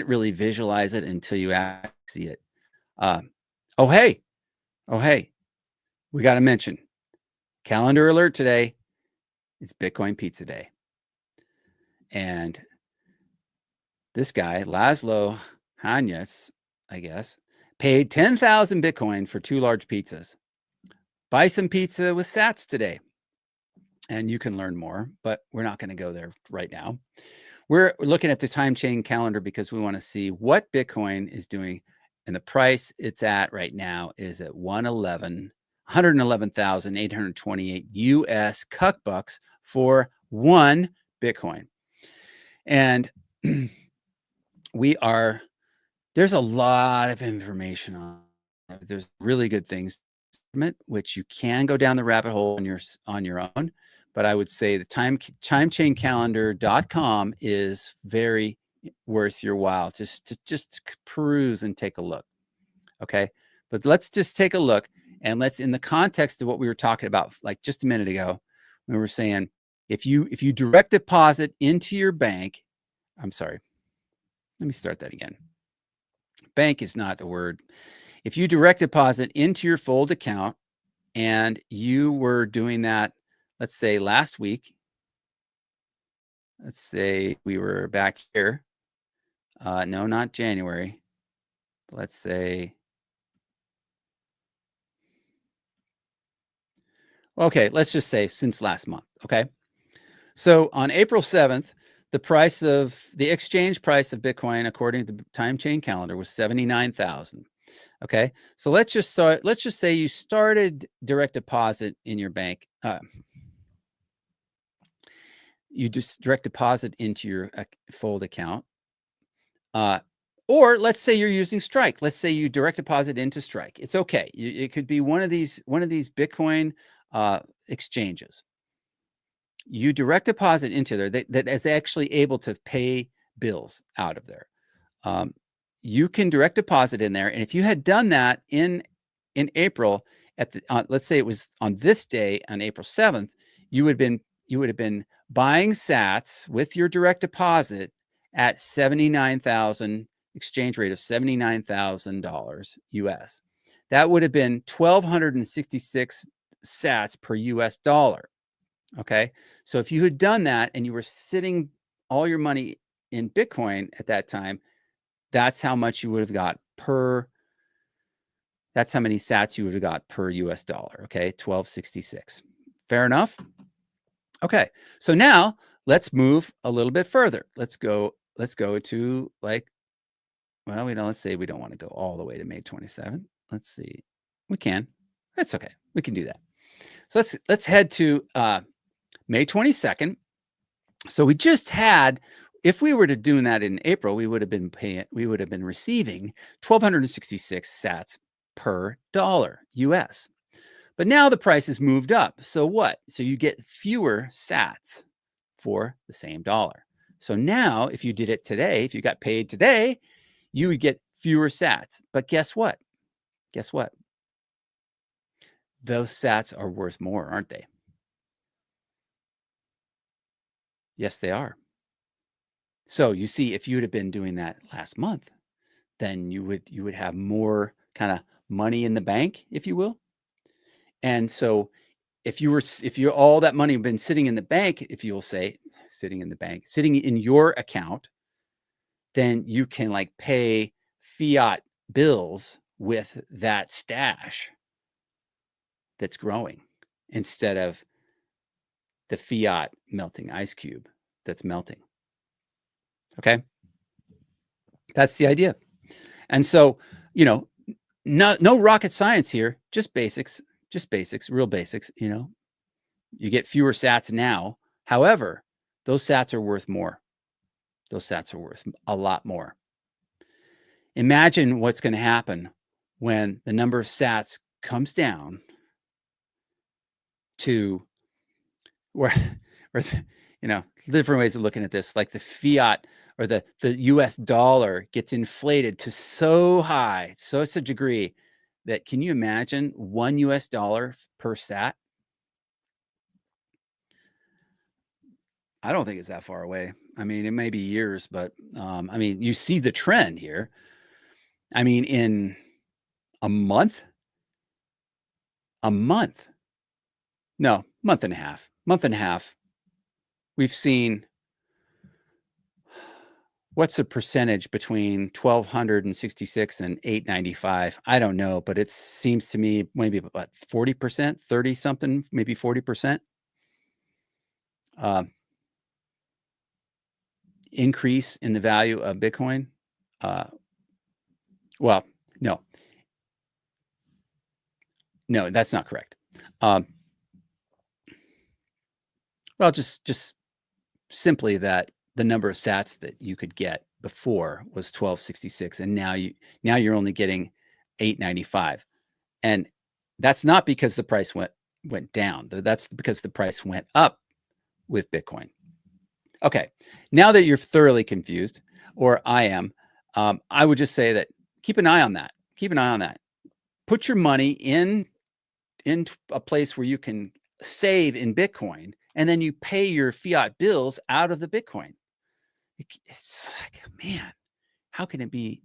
really visualize it until you actually see it. Oh hey, we got to mention calendar alert today. It's Bitcoin Pizza Day, and this guy Laszlo Hanyecz, I guess, paid 10,000 Bitcoin for 2 large pizzas. Buy some pizza with Sats today, and you can learn more, but we're not going to go there right now. We're looking at the time chain calendar because we want to see what Bitcoin is doing, and the price it's at right now is at 111,828 US cuck bucks for 1 Bitcoin. And there's a lot of information on it. There's really good things, which you can go down the rabbit hole on your own. But I would say the timechaincalendar.com is very worth your while just to peruse and take a look. Okay. But let's just take a look, and let's, in the context of what we were talking about like just a minute ago, we were saying, if you direct deposit into your bank, I'm sorry, let me start that again. Bank is not a word. If you direct deposit into your Fold account and you were doing that, let's say last week, let's say we were back here. No, not January. Let's say, okay, let's just say since last month. Okay. So on April 7th, the exchange price of Bitcoin, according to the time chain calendar, was 79,000. Okay. So let's just say you started direct deposit in your bank. You just direct deposit into your Fold account Or let's say you're using Strike. Let's say you direct deposit into Strike. It's okay. It could be one of these Bitcoin exchanges. You direct deposit into there that is actually able to pay bills out of there. You can direct deposit in there, and if you had done that in April at the let's say it was on this day on April 7th, you would have been buying Sats with your direct deposit at 79,000 exchange rate of $79,000 US. That would have been 1,266 Sats per US dollar. Okay. So if you had done that and you were sitting all your money in Bitcoin at that time, that's how much you would have got per, that's how many sats you would have got per US dollar. Okay. 1266. Fair enough. Okay. So now let's move a little bit further. Let's go to like, well, let's say we don't want to go all the way to May 27th. Let's see. We can. That's okay. We can do that. So let's head to May 22nd. So we just had, if we were to do that in April, we would have been receiving 1,266 sats per dollar US. But now the price has moved up. So what? So you get fewer sats for the same dollar. So now if you did it today, if you got paid today, you would get fewer sats. But guess what? Guess what? Those sats are worth more, aren't they? Yes, they are. So you see, if you would have been doing that last month, then you would have more kind of money in the bank, if you will. And so if you all that money had been sitting in the bank, if you'll say sitting in your account, then you can like pay fiat bills with that stash that's growing instead of the fiat melting ice cube that's melting. Okay. That's the idea. And so, no rocket science here, just basics, real basics, You get fewer sats now. However, those sats are worth more. Those sats are worth a lot more. Imagine what's going to happen when the number of sats comes down to where different ways of looking at this, like the fiat or the US dollar gets inflated to such a degree that, can you imagine $1 US per sat? I don't think it's that far away. I mean, it may be years, but you see the trend here. I mean, in a month, no, month and a half, we've seen, what's the percentage between 1,266 and 895? I don't know, but it seems to me maybe about 40%, 30 something, maybe 40%. Increase in the value of Bitcoin. Well, no, that's not correct. Well, just simply that the number of sats that you could get before was 1,266, and now you're only getting 895, and that's not because the price went down. That's because the price went up with Bitcoin. Okay, now that you're thoroughly confused, or I am, I would just say that keep an eye on that. Put your money in a place where you can save in Bitcoin, and then you pay your fiat bills out of the Bitcoin. It's like, man, how can it be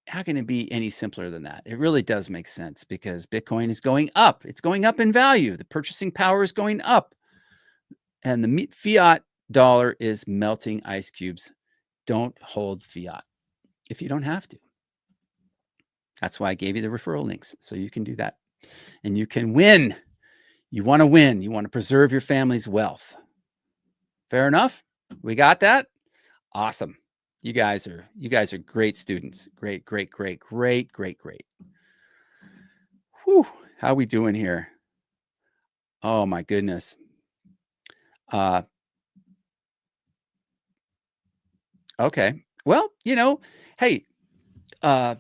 any simpler than that? It really does make sense, because Bitcoin is going up. It's going up in value. The purchasing power is going up, and the fiat dollar is melting ice cubes. Don't hold fiat if you don't have to. That's why I gave you the referral links, so you can do that, and you can win. You want to win. You want to preserve your family's wealth. Fair enough? We got that? Awesome. You guys are great students. Great. Whew. How we doing here? Oh my goodness. Okay. Well, hey, uh,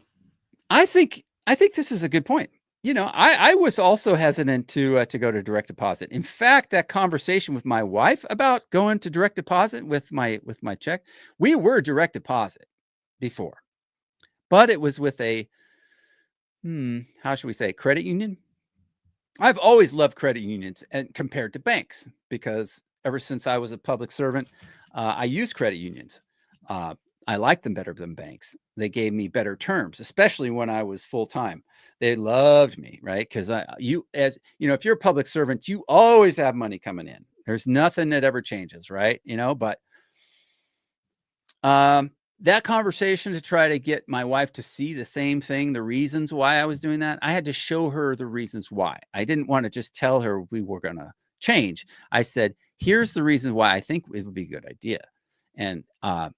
I think this is a good point. I was also hesitant to go to direct deposit. In fact, that conversation with my wife about going to direct deposit with my check, we were direct deposit before, but it was with a how should we say, credit union? I've always loved credit unions and compared to banks because ever since I was a public servant, I used credit unions. Uh, I like them better than banks. They gave me better terms, especially when I was full time. They loved me, right? Because if you're a public servant, you always have money coming in. There's nothing that ever changes, right? But um, that conversation to try to get my wife to see the same thing, the reasons why I was doing that, I had to show her the reasons why. I didn't want to just tell her we were going to change. I said, "Here's the reason why I think it would be a good idea," and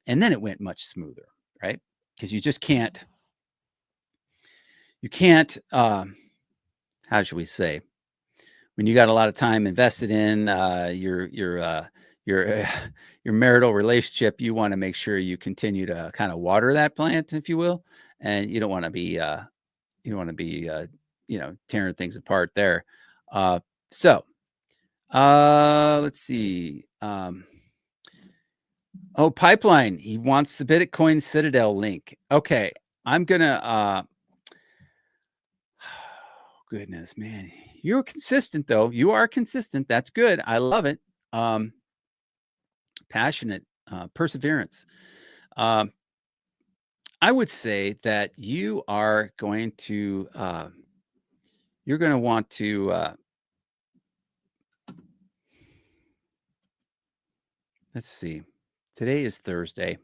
then it went much smoother, right? Because you just can't, you can't. How should we say? When you got a lot of time invested in your your marital relationship, you want to make sure you continue to kind of water that plant, if you will, and you don't want to be tearing things apart there. Uh, so let's see. Oh, Pipeline. He wants the Bitcoin Citadel link. Okay, I'm gonna. Goodness, man, you're consistent though. You are consistent. That's good. I love it. Um, Passionate, perseverance. Um, I would say that you're going to want to, let's see, today is Thursday.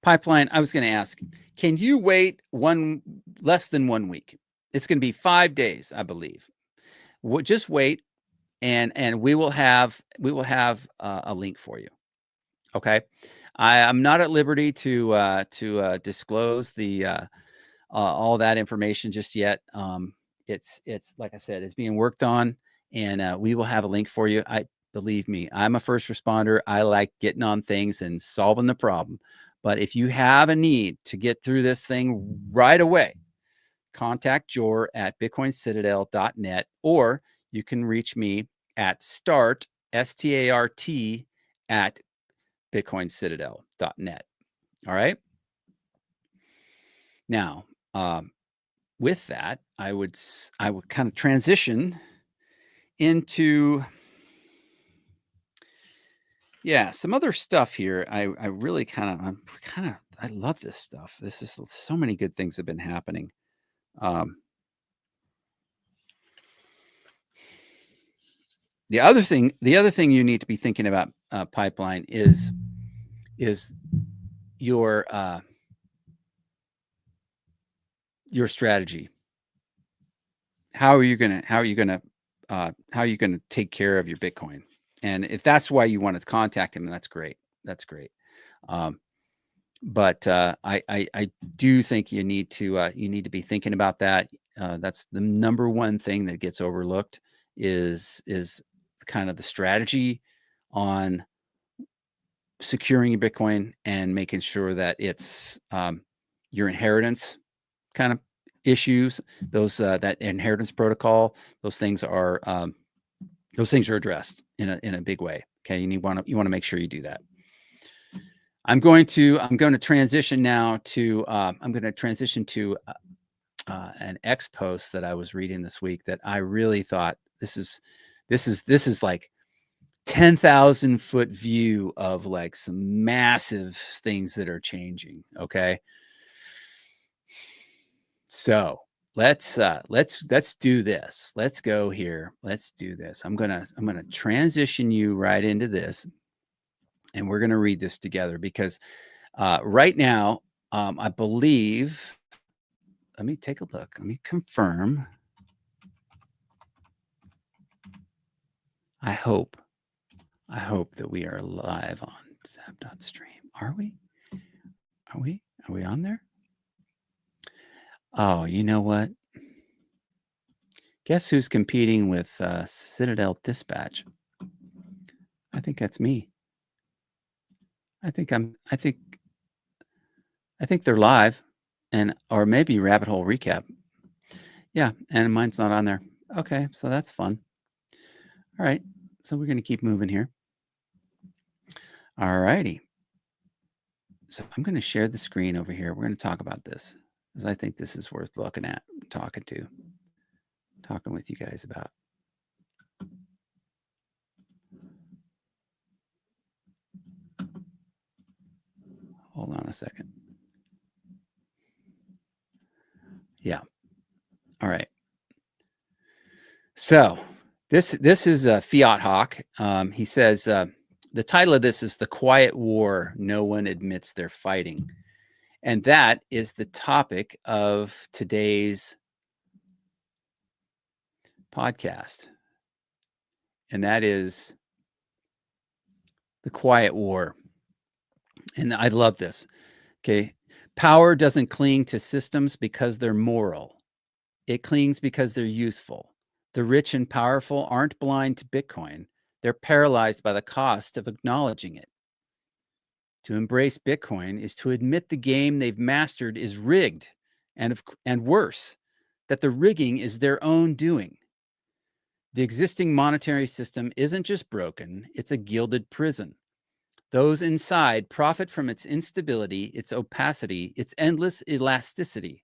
Pipeline, I was going to ask, can you wait less than 1 week? It's going to be 5 days, I believe. Just wait, and we will have a link for you. Okay. I'm not at liberty to disclose all that information just yet. It's like I said, it's being worked on, and we will have a link for you. I Believe me, I'm a first responder. I like getting on things and solving the problem. But if you have a need to get through this thing right away, contact Jor at bitcoincitadel.net, or you can reach me at START at bitcoincitadel.net. All right. Now, with that, I would kind of transition into some other stuff here. I really I love this stuff. This is so many good things have been happening. Um, the other thing you need to be thinking about, Pipeline, is your strategy. How are you gonna take care of your Bitcoin? And if that's why you want to contact him, that's great. That's great. Um, but I do think you need to be thinking about that. That's the number one thing that gets overlooked is kind of the strategy on securing your Bitcoin and making sure that it's your inheritance kind of issues. That inheritance protocol, those things are addressed in a big way. Okay, you want to make sure you do that. I'm going to transition now to an X post that I was reading this week that I really thought this is like 10,000-foot view of like some massive things that are changing. Okay, so let's do this. Let's go here. Let's do this. I'm gonna transition you right into this, and we're gonna read this together because right now, I believe. Let me take a look. Let me confirm. I hope. I hope that we are live on Zap.stream. Are we? Are we? Are we on there? Oh, you know what? Guess who's competing with Citadel Dispatch? I think that's me. I think I think they're live and or maybe Rabbit Hole Recap. Yeah, and mine's not on there. Okay, so that's fun. All right. So we're going to keep moving here. All righty. So I'm going to share the screen over here. We're going to talk about this because I think this is worth looking at, talking with you guys about. Hold on a second. Yeah. All right. So this is a Fiat Hawk. He says the title of this is "The Quiet War No One Admits They're Fighting," and that is the topic of today's podcast, and that is the quiet war. And I love this. Okay, power doesn't cling to systems because they're moral. It clings because they're useful. The rich and powerful aren't blind to Bitcoin. They're paralyzed by the cost of acknowledging it. To embrace Bitcoin is to admit the game they've mastered is rigged, and worse, that the rigging is their own doing. The existing monetary system isn't just broken, it's a gilded prison. Those inside profit from its instability, its opacity, its endless elasticity.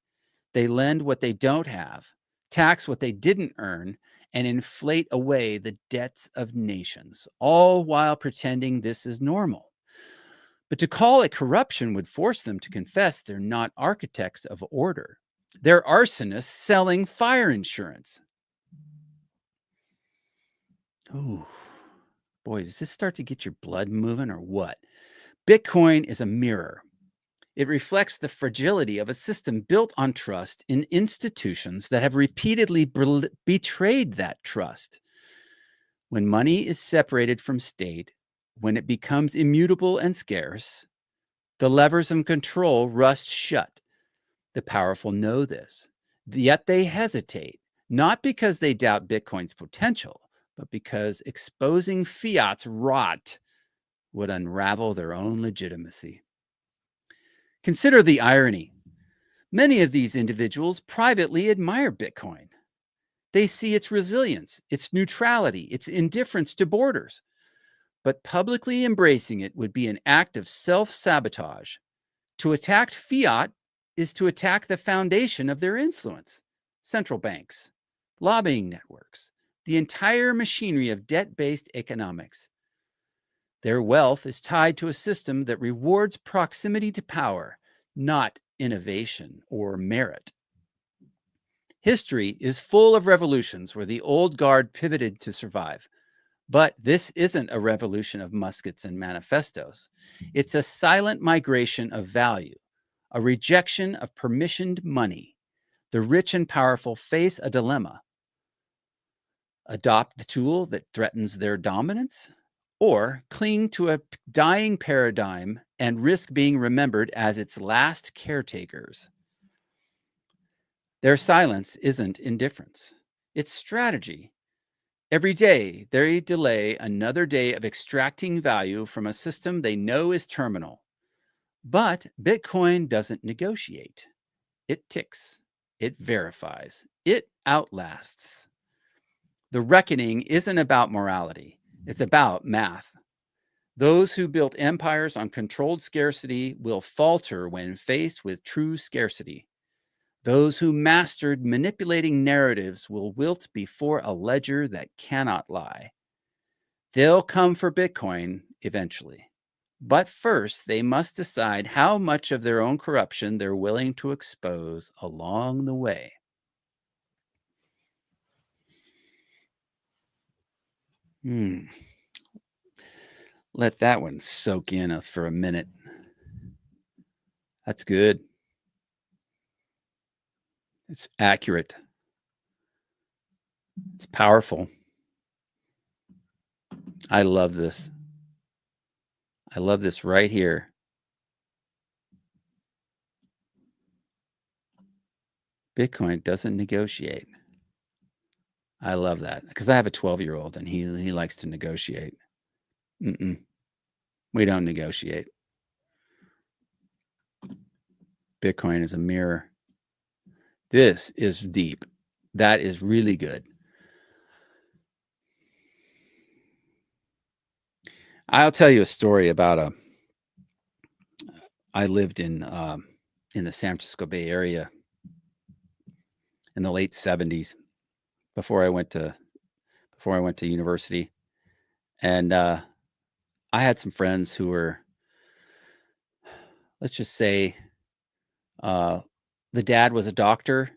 They lend what they don't have, tax what they didn't earn, and inflate away the debts of nations, all while pretending this is normal. But to call it corruption would force them to confess they're not architects of order. They're arsonists selling fire insurance. Ooh, boy, does this start to get your blood moving or what? Bitcoin is a mirror. It reflects the fragility of a system built on trust in institutions that have repeatedly betrayed that trust. When money is separated from state, when it becomes immutable and scarce, the levers of control rust shut. The powerful know this, yet they hesitate, not because they doubt Bitcoin's potential, but because exposing fiat's rot would unravel their own legitimacy. Consider the irony. Many of these individuals privately admire Bitcoin. They see its resilience, its neutrality, its indifference to borders. But publicly embracing it would be an act of self-sabotage. To attack fiat is to attack the foundation of their influence. Central banks, lobbying networks, the entire machinery of debt-based economics. Their wealth is tied to a system that rewards proximity to power, not innovation or merit. History is full of revolutions where the old guard pivoted to survive. But this isn't a revolution of muskets and manifestos. It's a silent migration of value, a rejection of permissioned money. The rich and powerful face a dilemma. Adopt the tool that threatens their dominance, or cling to a dying paradigm and risk being remembered as its last caretakers. Their silence isn't indifference. It's strategy. Every day, they delay another day of extracting value from a system they know is terminal. But Bitcoin doesn't negotiate. It ticks. It verifies. It outlasts. The reckoning isn't about morality. It's about math. Those who built empires on controlled scarcity will falter when faced with true scarcity. Those who mastered manipulating narratives will wilt before a ledger that cannot lie. They'll come for Bitcoin eventually. But first, they must decide how much of their own corruption they're willing to expose along the way. Let that one soak in for a minute. That's good. It's accurate. It's powerful. I love this. I love this right here. Bitcoin doesn't negotiate. I love that because I have a 12-year-old and he likes to negotiate. We don't negotiate. Bitcoin as a mirror. This is deep. That is really good. I'll tell you a story about I lived in the San Francisco Bay Area in the late 70s before I went to university. And I had some friends who were, let's just say, uh, the dad was a doctor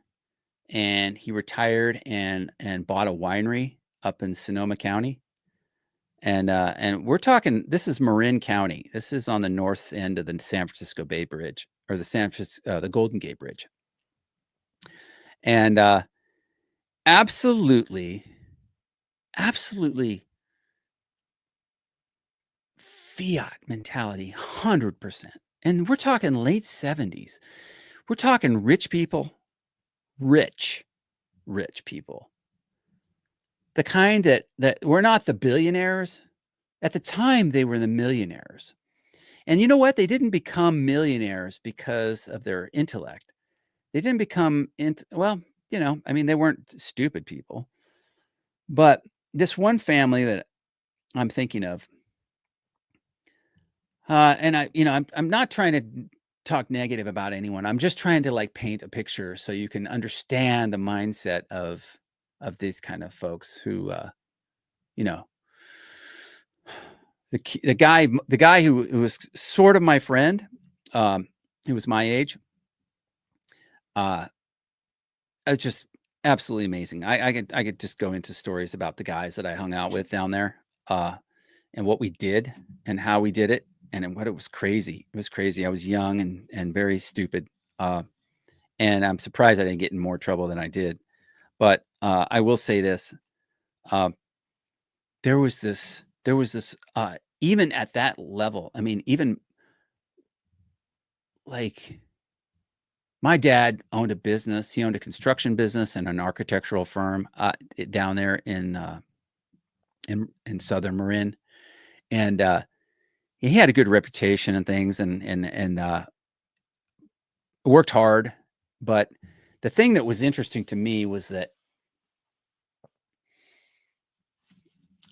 and he retired and bought a winery up in Sonoma County. And we're talking, this is Marin County. This is on the north end of the San Francisco Bay Bridge, or the Golden Gate Bridge. And absolutely, absolutely fiat mentality, 100%. And we're talking late 70s. We're talking rich people, rich, rich people. The kind that were not the billionaires. At the time, they were the millionaires. And you know what? They didn't become millionaires because of their intellect. They didn't become well, I mean, they weren't stupid people. But this one family that I'm thinking of, and I'm not trying to talk negative about anyone. I'm just trying to like paint a picture so you can understand the mindset of these kind of folks who, you know, the guy who was sort of my friend, who was my age, uh, it's just absolutely amazing. I could just go into stories about the guys that I hung out with down there, and what we did and how we did it, and what it was crazy. It was crazy. I was young and very stupid, uh, and I'm surprised I didn't get in more trouble than I did. But I will say this: uh, there was this even at that level. I mean, even like my dad owned a business. He owned a construction business and an architectural firm down there in Southern Marin, and he had a good reputation and things, and worked hard. But the thing that was interesting to me was that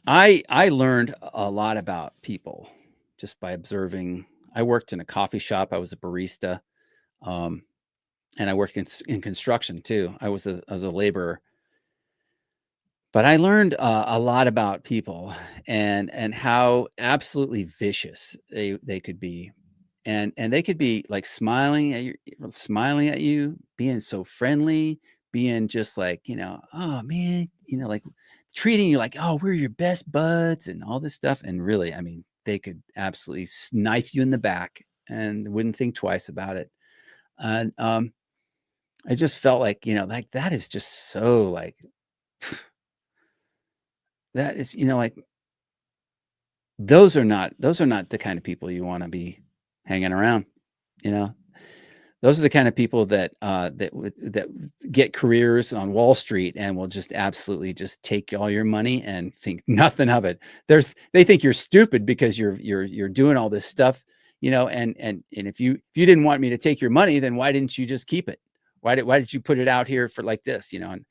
I learned a lot about people just by observing. I worked in a coffee shop. I was a barista, um, and I worked in construction too. I was a laborer. But I learned a lot about people and how absolutely vicious they could be, and they could be like smiling at you, being so friendly, being just like oh man, like treating you like oh we're your best buds and all this stuff, and really, I mean, they could absolutely knife you in the back and wouldn't think twice about it, and I just felt like like that is just so like that is like those are not the kind of people you wanna be hanging around, you know? Those are the kind of people that get careers on Wall Street and will just absolutely just take all your money and think nothing of it. They think you're stupid because you're doing all this stuff, and if you didn't want me to take your money, then why didn't you just keep it? Why did you put it out here for like this, And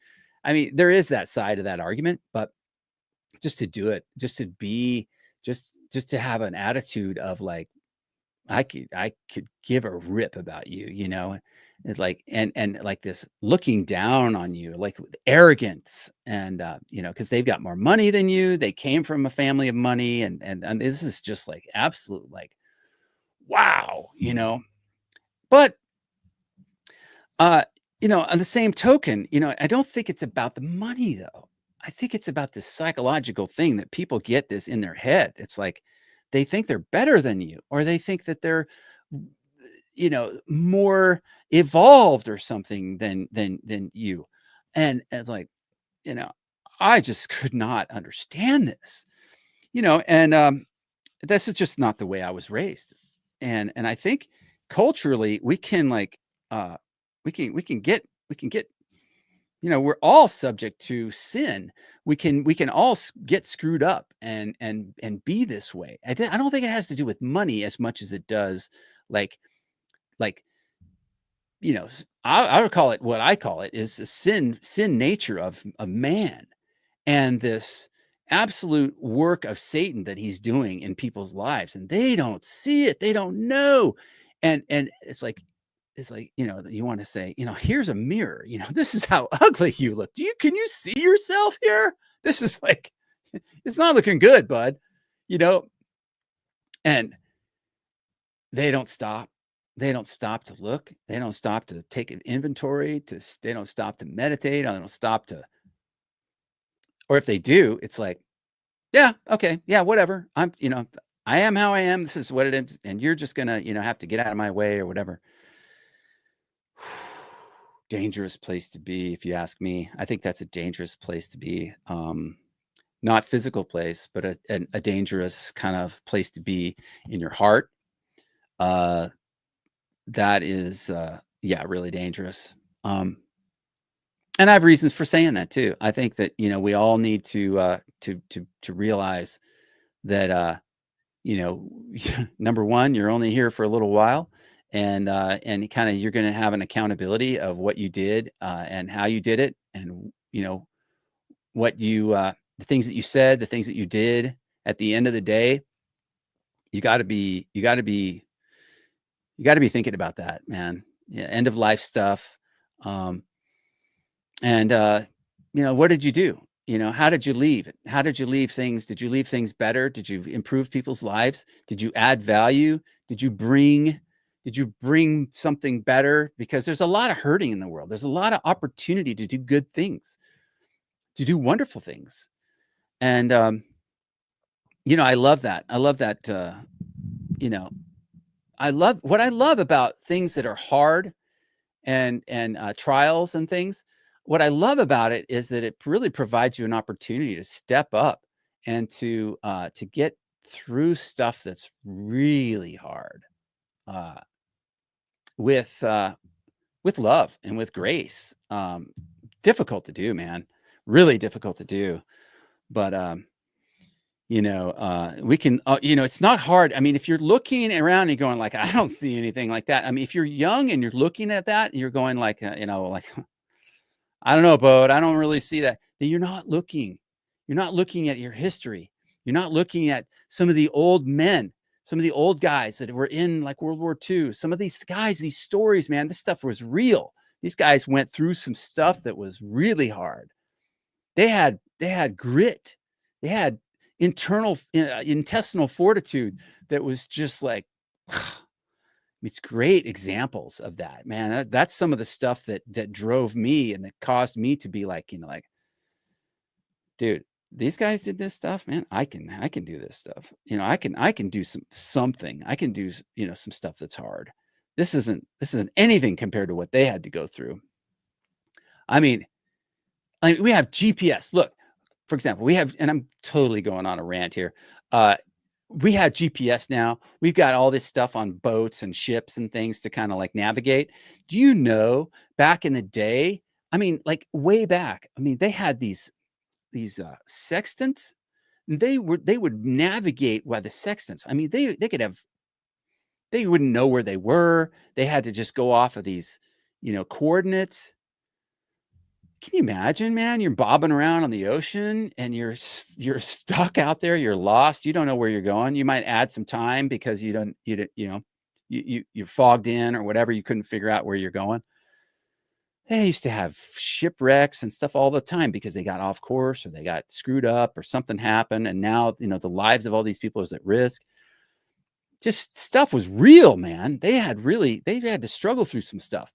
I mean, there is that side of that argument, but just to do it, just to be just to have an attitude of like, I could give a rip about you, It's like and like this looking down on you, like with arrogance and because they've got more money than you. They came from a family of money and this is just like absolute like wow. But uh, on the same token, I don't think it's about the money though. I think it's about this psychological thing that people get this in their head. It's like they think they're better than you, or they think that they're, more evolved or something than you. And it's like, you know, I just could not understand this, and this is just not the way I was raised. And I think culturally we can like we can get we're all subject to sin. We can all get screwed up and be this way. I don't think it has to do with money as much as it does like like I would call it, what I call it is the sin nature of man, and this absolute work of Satan that he's doing in people's lives, and they don't see it, they don't know. And it's like, you want to say, here's a mirror, this is how ugly you look. Can you see yourself here? This is like, it's not looking good, bud. You know, and they don't stop. They don't stop to look. They don't stop to take an inventory. They don't stop to meditate. They don't stop to, or if they do, it's like, yeah, okay, yeah, whatever. I am how I am. This is what it is, and you're just gonna, have to get out of my way or whatever. Dangerous place to be, if you ask me. I think that's a dangerous place to be. Not physical place, but a dangerous kind of place to be in your heart. Uh, that is, yeah, really dangerous. And I have reasons for saying that too. I think that, we all need to realize that, you know, number one, you're only here for a little while, and kind of you're going to have an accountability of what you did, and how you did it, and what the things that you said, the things that you did. At the end of the day, you got to be thinking about that, man. Yeah, end of life stuff. Um, and what did you do? How did you leave it? How did you leave things? Did you leave things better? Did you improve people's lives? Did you add value? Did you bring something better? Because there's a lot of hurting in the world. There's a lot of opportunity to do good things, to do wonderful things. And I love that. I love that. You know, I love about things that are hard, and trials and things. What I love about it is that it really provides you an opportunity to step up and to get through stuff that's really hard, uh, with with love and with grace. Difficult to do, man. Really difficult to do. But we can, it's not hard. I mean, if you're looking around and going like, I don't see anything like that. I mean, if you're young and you're looking at that and you're going like, like, I don't know, bud, I don't really see that. Then you're not looking. You're not looking at your history. You're not looking at some of the old men, some of the old guys that were in like World War II. Some of these guys, these stories, man, this stuff was real. These guys went through some stuff that was really hard. They had grit. They had intestinal fortitude that was just like, it's great examples of that, man. That's some of the stuff that drove me and that caused me to be like, like, dude, these guys did this stuff, man. I can do this stuff. I can do something. I can do, some stuff that's hard. This isn't anything compared to what they had to go through. I mean, we have GPS. Look, for example, and I'm totally going on a rant here. We have GPS now. We've got all this stuff on boats and ships and things to kind of like navigate. Do you know back in the day? I mean, like way back. I mean, they had these sextants. They would navigate by the sextants. I mean, they wouldn't know where they were. They had to just go off of these, coordinates. Can you imagine, man? You're bobbing around on the ocean and you're stuck out there. You're lost. You don't know where you're going. You might add some time because you're fogged in or whatever. You couldn't figure out where you're going. They used to have shipwrecks and stuff all the time because they got off course or they got screwed up or something happened. And now, the lives of all these people is at risk. Just stuff was real, man. They had to struggle through some stuff.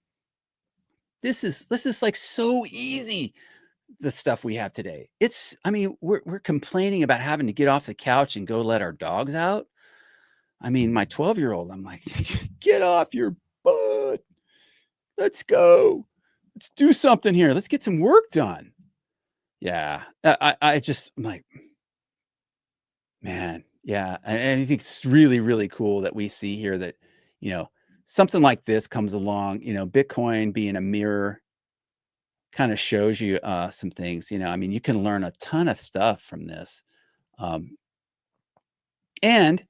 This is like so easy, the stuff we have today. I mean, we're complaining about having to get off the couch and go let our dogs out. I mean, my 12-year-old, I'm like, get off your butt. Let's go. Let's do something here. Let's get some work done. Yeah. I'm like, man, yeah. And I think it's really, really cool that we see here that, something like this comes along, Bitcoin being a mirror kind of shows you some things. I mean, you can learn a ton of stuff from this. And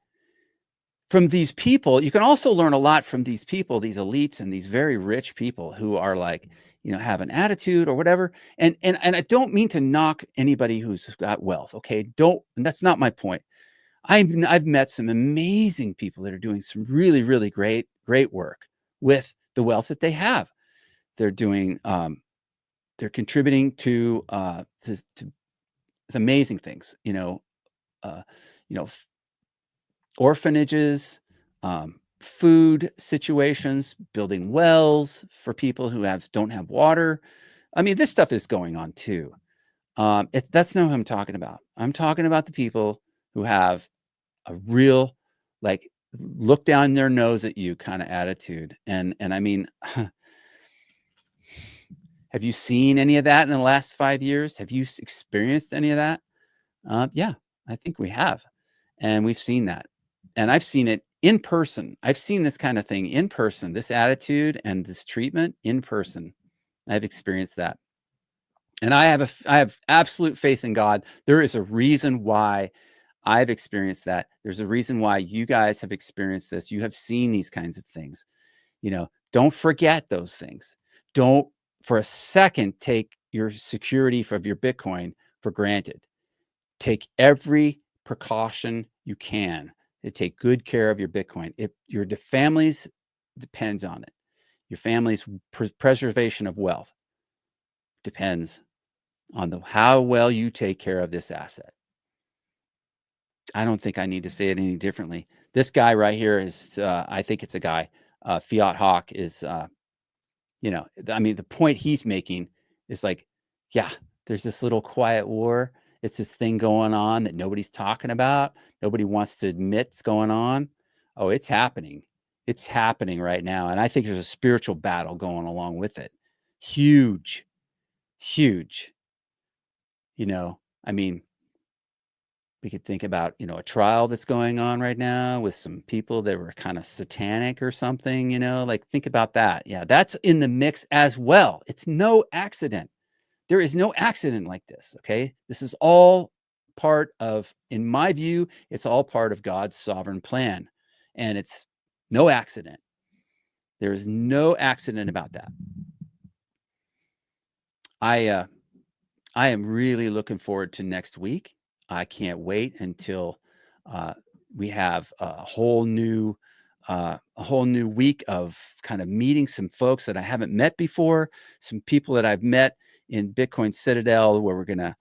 from these people, you can also learn a lot from these people, these elites and these very rich people who are like, have an attitude or whatever. And I don't mean to knock anybody who's got wealth. Okay. Don't, and that's not my point. I've met some amazing people that are doing some really, really great work with the wealth that they have. They're doing, they're contributing to amazing things, uh, orphanages, food situations, building wells for people who don't have water. I mean, this stuff is going on too. That's not who I'm talking about. I'm talking about the people who have a real, like, look down their nose at you kind of attitude. And I mean, have you seen any of that in the last 5 years? Have you experienced any of that? Yeah, I think we have, and we've seen that. And I've seen it in person. I've seen this kind of thing in person, this attitude and this treatment in person. I've experienced that. And I have absolute faith in God. There is a reason why I've experienced that. There's a reason why you guys have experienced this. You have seen these kinds of things. Don't forget those things. Don't for a second take your security of your Bitcoin for granted. Take every precaution you can to take good care of your Bitcoin. If your families depends on it, your family's preservation of wealth depends on how well you take care of this asset. I don't think I need to say it any differently. This guy right here is, I think it's a guy, Fiat Hawk is, I mean, the point he's making is like, yeah, there's this little quiet war. It's this thing going on that nobody's talking about. Nobody wants to admit it's going on. Oh, it's happening. It's happening right now. And I think there's a spiritual battle going along with it. Huge, huge. I mean, we could think about, a trial that's going on right now with some people that were kind of satanic or something, like think about that. Yeah, that's in the mix as well. It's no accident. There is no accident like this. Okay. This is all part of, in my view, it's all part of God's sovereign plan. And it's no accident. There is no accident about that. I am really looking forward to next week. I can't wait until we have a whole new week of kind of meeting some folks that I haven't met before, some people that I've met in Bitcoin Citadel, where we're gonna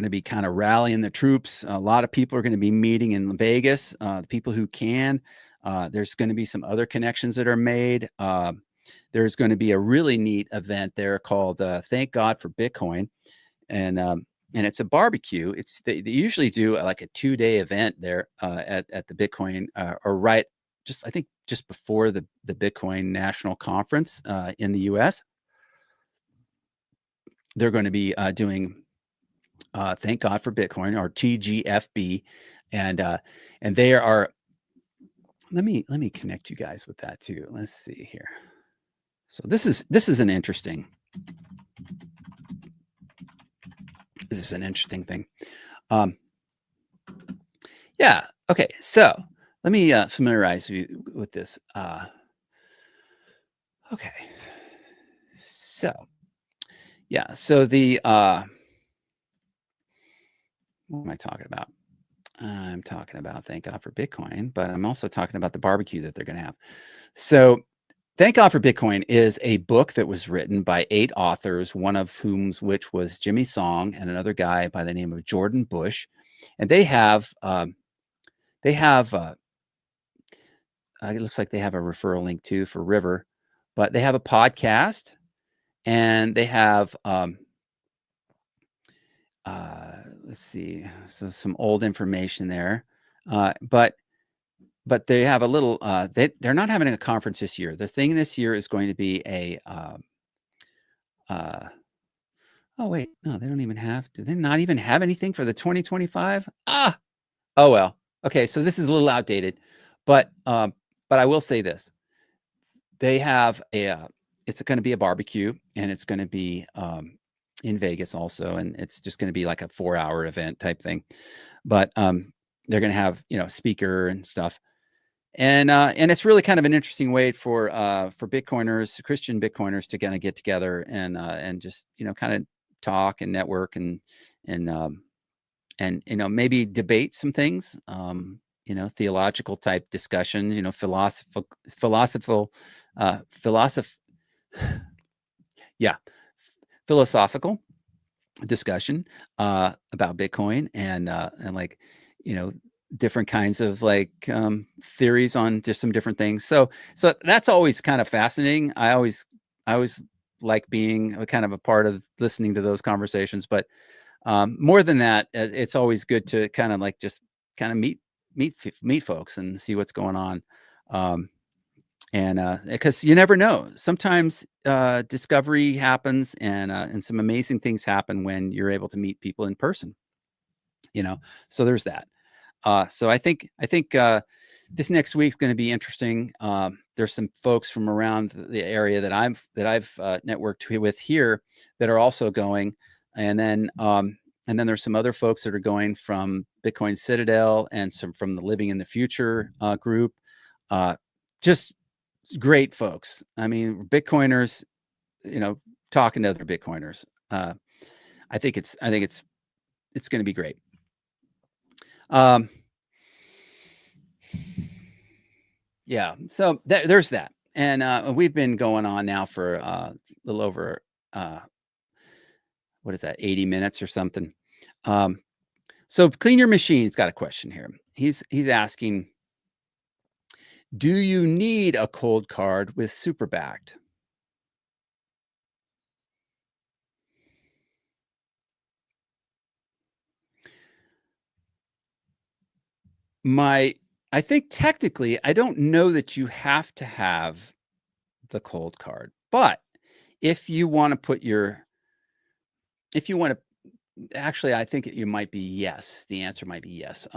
be kind of rallying the troops. A lot of people are going to be meeting in Vegas. The people who can. There's going to be some other connections that are made. There's going to be a really neat event there called Thank God for Bitcoin, and it's a barbecue. They usually do like a 2-day event there at the Bitcoin or right I think just before the Bitcoin National Conference in the U.S. They're going to be doing Thank God for Bitcoin, or TGFB, and they are. Let me connect you guys with that too. Let's see here. So this is an interesting. This is an interesting thing. Yeah. Okay. So let me familiarize you with this. Okay. So yeah. So what am I talking about? I'm talking about Thank God for Bitcoin, but I'm also talking about the barbecue that they're going to have. So Thank God for Bitcoin is a book that was written by 8 authors, one of which was Jimmy Song and another guy by the name of Jordan Bush. And it looks like they have a referral link too for River, but they have a podcast and they have, let's see, so some old information there, but they have a little, they're not having a conference this year. The thing this year is going to be oh wait, no, they don't even have, do they not even have anything for the 2025? Oh well. Okay, so this is a little outdated, but I will say this. They have it's going to be a barbecue, and it's going to be in Vegas also, and it's just going to be like a 4-hour event type thing. But they're going to have, speaker and stuff. And it's really kind of an interesting way for Bitcoiners, Christian Bitcoiners, to kind of get together and just kind of talk and network and maybe debate some things, theological type discussion, philosophical, philosoph yeah, philosophical discussion about Bitcoin and like you know different kinds of like theories on just some different things. So that's always kind of fascinating. I always like being a kind of a part of listening to those conversations. But more than that, it's always good to kind of like just kind of meet folks and see what's going on. Um, and because you never know, sometimes discovery happens and some amazing things happen when you're able to meet people in person. you know so there's that. So I think this next week's going to be interesting. There's some folks from around the area that I've networked with here that are also going, and then there's some other folks that are going from Bitcoin Citadel and some from the Living in the Future group. Just great folks. I mean, Bitcoiners, talking to other Bitcoiners. I think it's going to be great. Yeah, so there's that. And we've been going on now for a little over what is that, 80 minutes or something. So Clean Your Machine's got a question here. He's asking, do you need a cold card with super backed? My I think technically, I don't know that you have to have the cold card, but if you want to put your if you want to actually, I think you might be yes. The answer might be yes.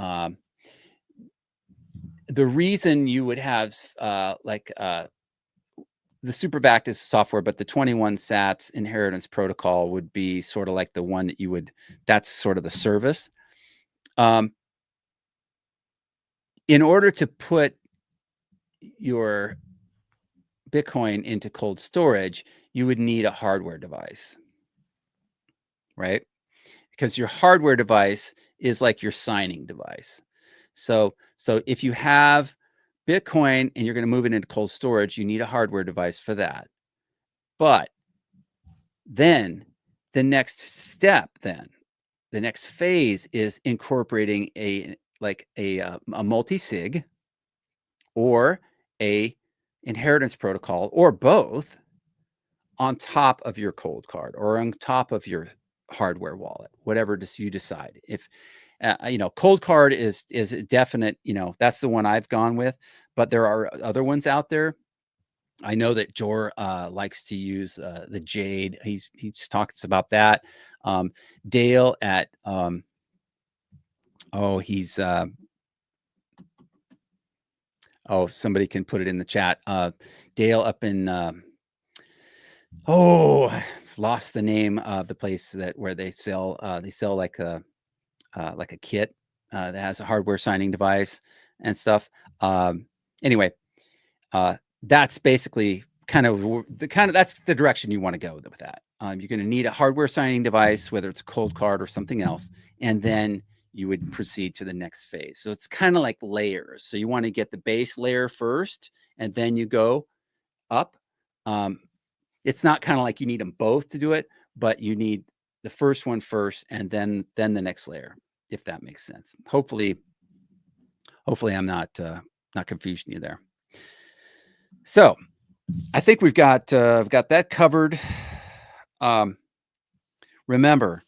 The reason you would have the super backed is software, but the 21 sats inheritance protocol would be sort of like the one that you would, that's sort of the service. Um, in order to put your Bitcoin into cold storage, you would need a hardware device, right? Because your hardware device is like your signing device. So if you have Bitcoin and you're going to move it into cold storage, you need a hardware device for that. But then the next step, the next phase is incorporating a multi-sig or a inheritance protocol or both on top of your cold card or on top of your hardware wallet, whatever you decide. If cold card is a definite, that's the one I've gone with, but there are other ones out there. I know that Jor likes to use the Jade. He's talks about that. Dale at he's somebody can put it in the chat. Dale up in I've lost the name of the place where they sell like a kit that has a hardware signing device and stuff. Anyway, that's basically that's the direction you want to go with that. You're going to need a hardware signing device, whether it's a cold card or something else, and then you would proceed to the next phase. So it's kind of like layers. So you want to get the base layer first, and then you go up. It's not kind of like you need them both to do it, but you need the first one first, and then the next layer, if that makes sense. Hopefully I'm not confusing you there. So I think we've got that covered. Remember,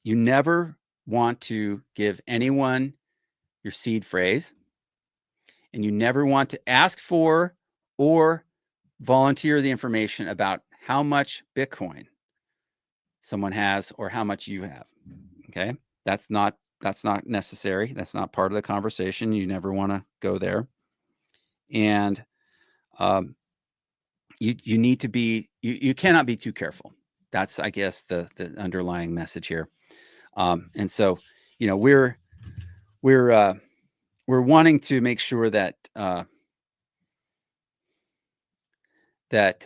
you never want to give anyone your seed phrase, and you never want to ask for or volunteer the information about how much Bitcoin someone has or how much you have. Okay, that's not necessary. That's not part of the conversation. You never want to go there. And you need to be, you cannot be too careful. That's, I guess, the underlying message here. And so, we're we're wanting to make sure that that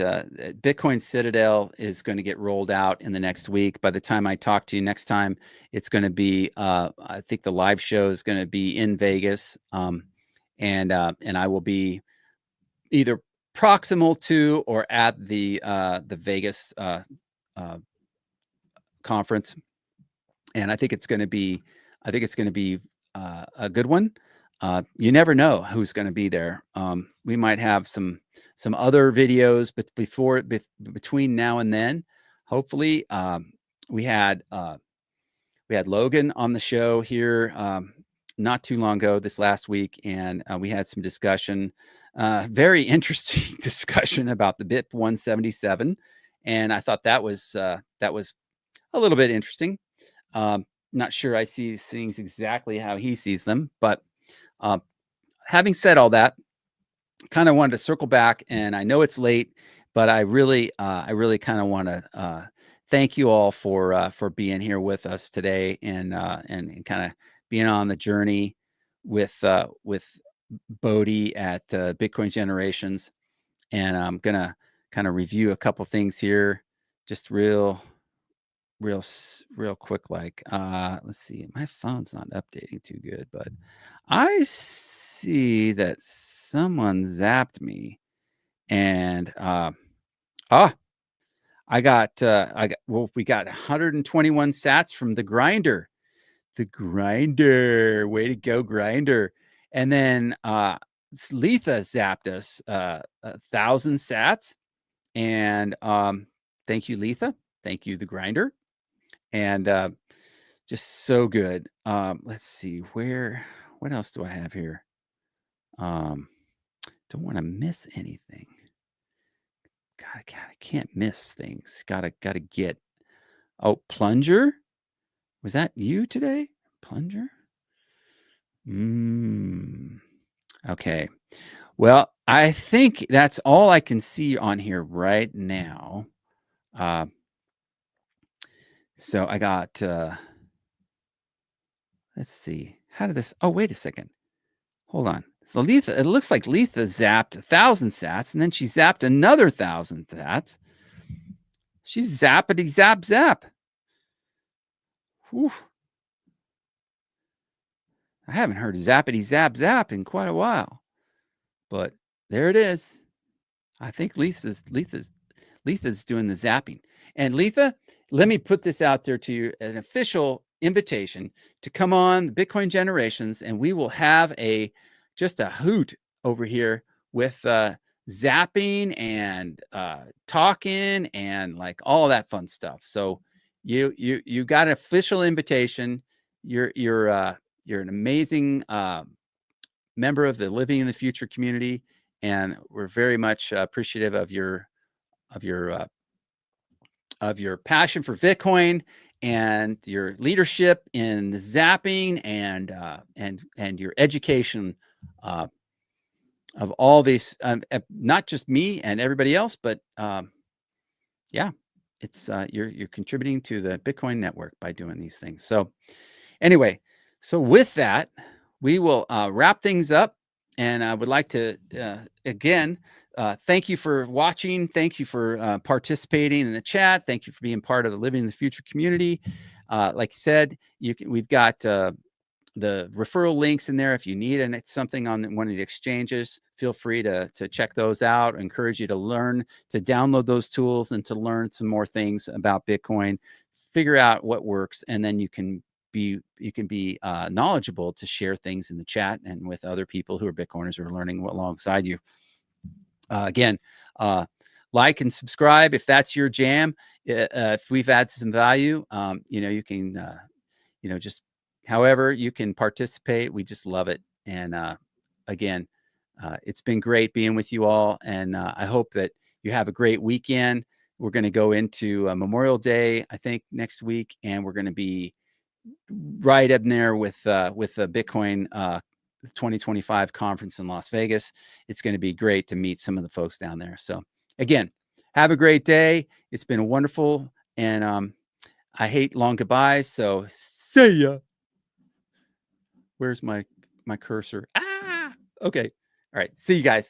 Bitcoin Citadel is going to get rolled out in the next week. By the time I talk to you next time, it's going to be, I think the live show is going to be in Vegas, and I will be either proximal to or at the Vegas conference, and I think it's going to be, a good one. You never know who's going to be there. We might have some other videos, but between now and then, hopefully, we had Logan on the show here not too long ago, this last week, and we had some discussion, very interesting discussion about the BIP 177, and I thought that was a little bit interesting. Not sure I see things exactly how he sees them, but having said all that, kind of wanted to circle back, and I know it's late, but I really kind of want to thank you all for being here with us today, and kind of being on the journey with Bodhi at Bitcoin Generations. And I'm gonna kind of review a couple things here, just real quick. Like, let's see, my phone's not updating too good, but I see that someone zapped me, and we got 121 sats from the grinder. The grinder, way to go, grinder. And then Letha zapped us 1,000 sats, and thank you, Letha. Thank you, the grinder. And just so good. Let's see, what else do I have here? Don't want to miss anything. God, I can't miss things. Gotta get. Oh, Plunger, was that you today, Plunger? Okay. Well, I think that's all I can see on here right now. So I got, let's see. How did this? Oh, wait a second. Hold on. So Letha, it looks like Letha zapped 1,000 sats, and then she zapped another 1,000 sats. She's zappity zap zap. Whew. I haven't heard zappity zap zap in quite a while, but there it is. I think Letha's doing the zapping. And Letha, let me put this out there to you, an official invitation to come on Bitcoin Generations, and we will have just a hoot over here with zapping and talking and like all that fun stuff. So you got an official invitation. You're an amazing member of the Living in the Future community, and we're very much appreciative of your passion for Bitcoin and your leadership in the zapping and your education of all these, not just me and everybody else, but yeah, it's you're contributing to the Bitcoin network by doing these things. So anyway, so with that, we will wrap things up, and I would like to again thank you for watching. Thank you for participating in the chat. Thank you for being part of the Living in the Future community. Like I said, we've got the referral links in there. If you need something on one of the exchanges, feel free to check those out. I encourage you to learn, to download those tools, and to learn some more things about Bitcoin. Figure out what works, and then you can be knowledgeable to share things in the chat and with other people who are Bitcoiners who are learning alongside you. Again, like and subscribe if that's your jam. If we've added some value, you can, just however you can participate. We just love it. And again, it's been great being with you all. And I hope that you have a great weekend. We're going to go into Memorial Day, I think, next week, and we're going to be right up there with the Bitcoin 2025 conference in Las Vegas. It's going to be great to meet some of the folks down there. So again, have a great day. It's been wonderful, and I hate long goodbyes. So see ya. Where's my cursor? Ah, okay. All right. See you guys.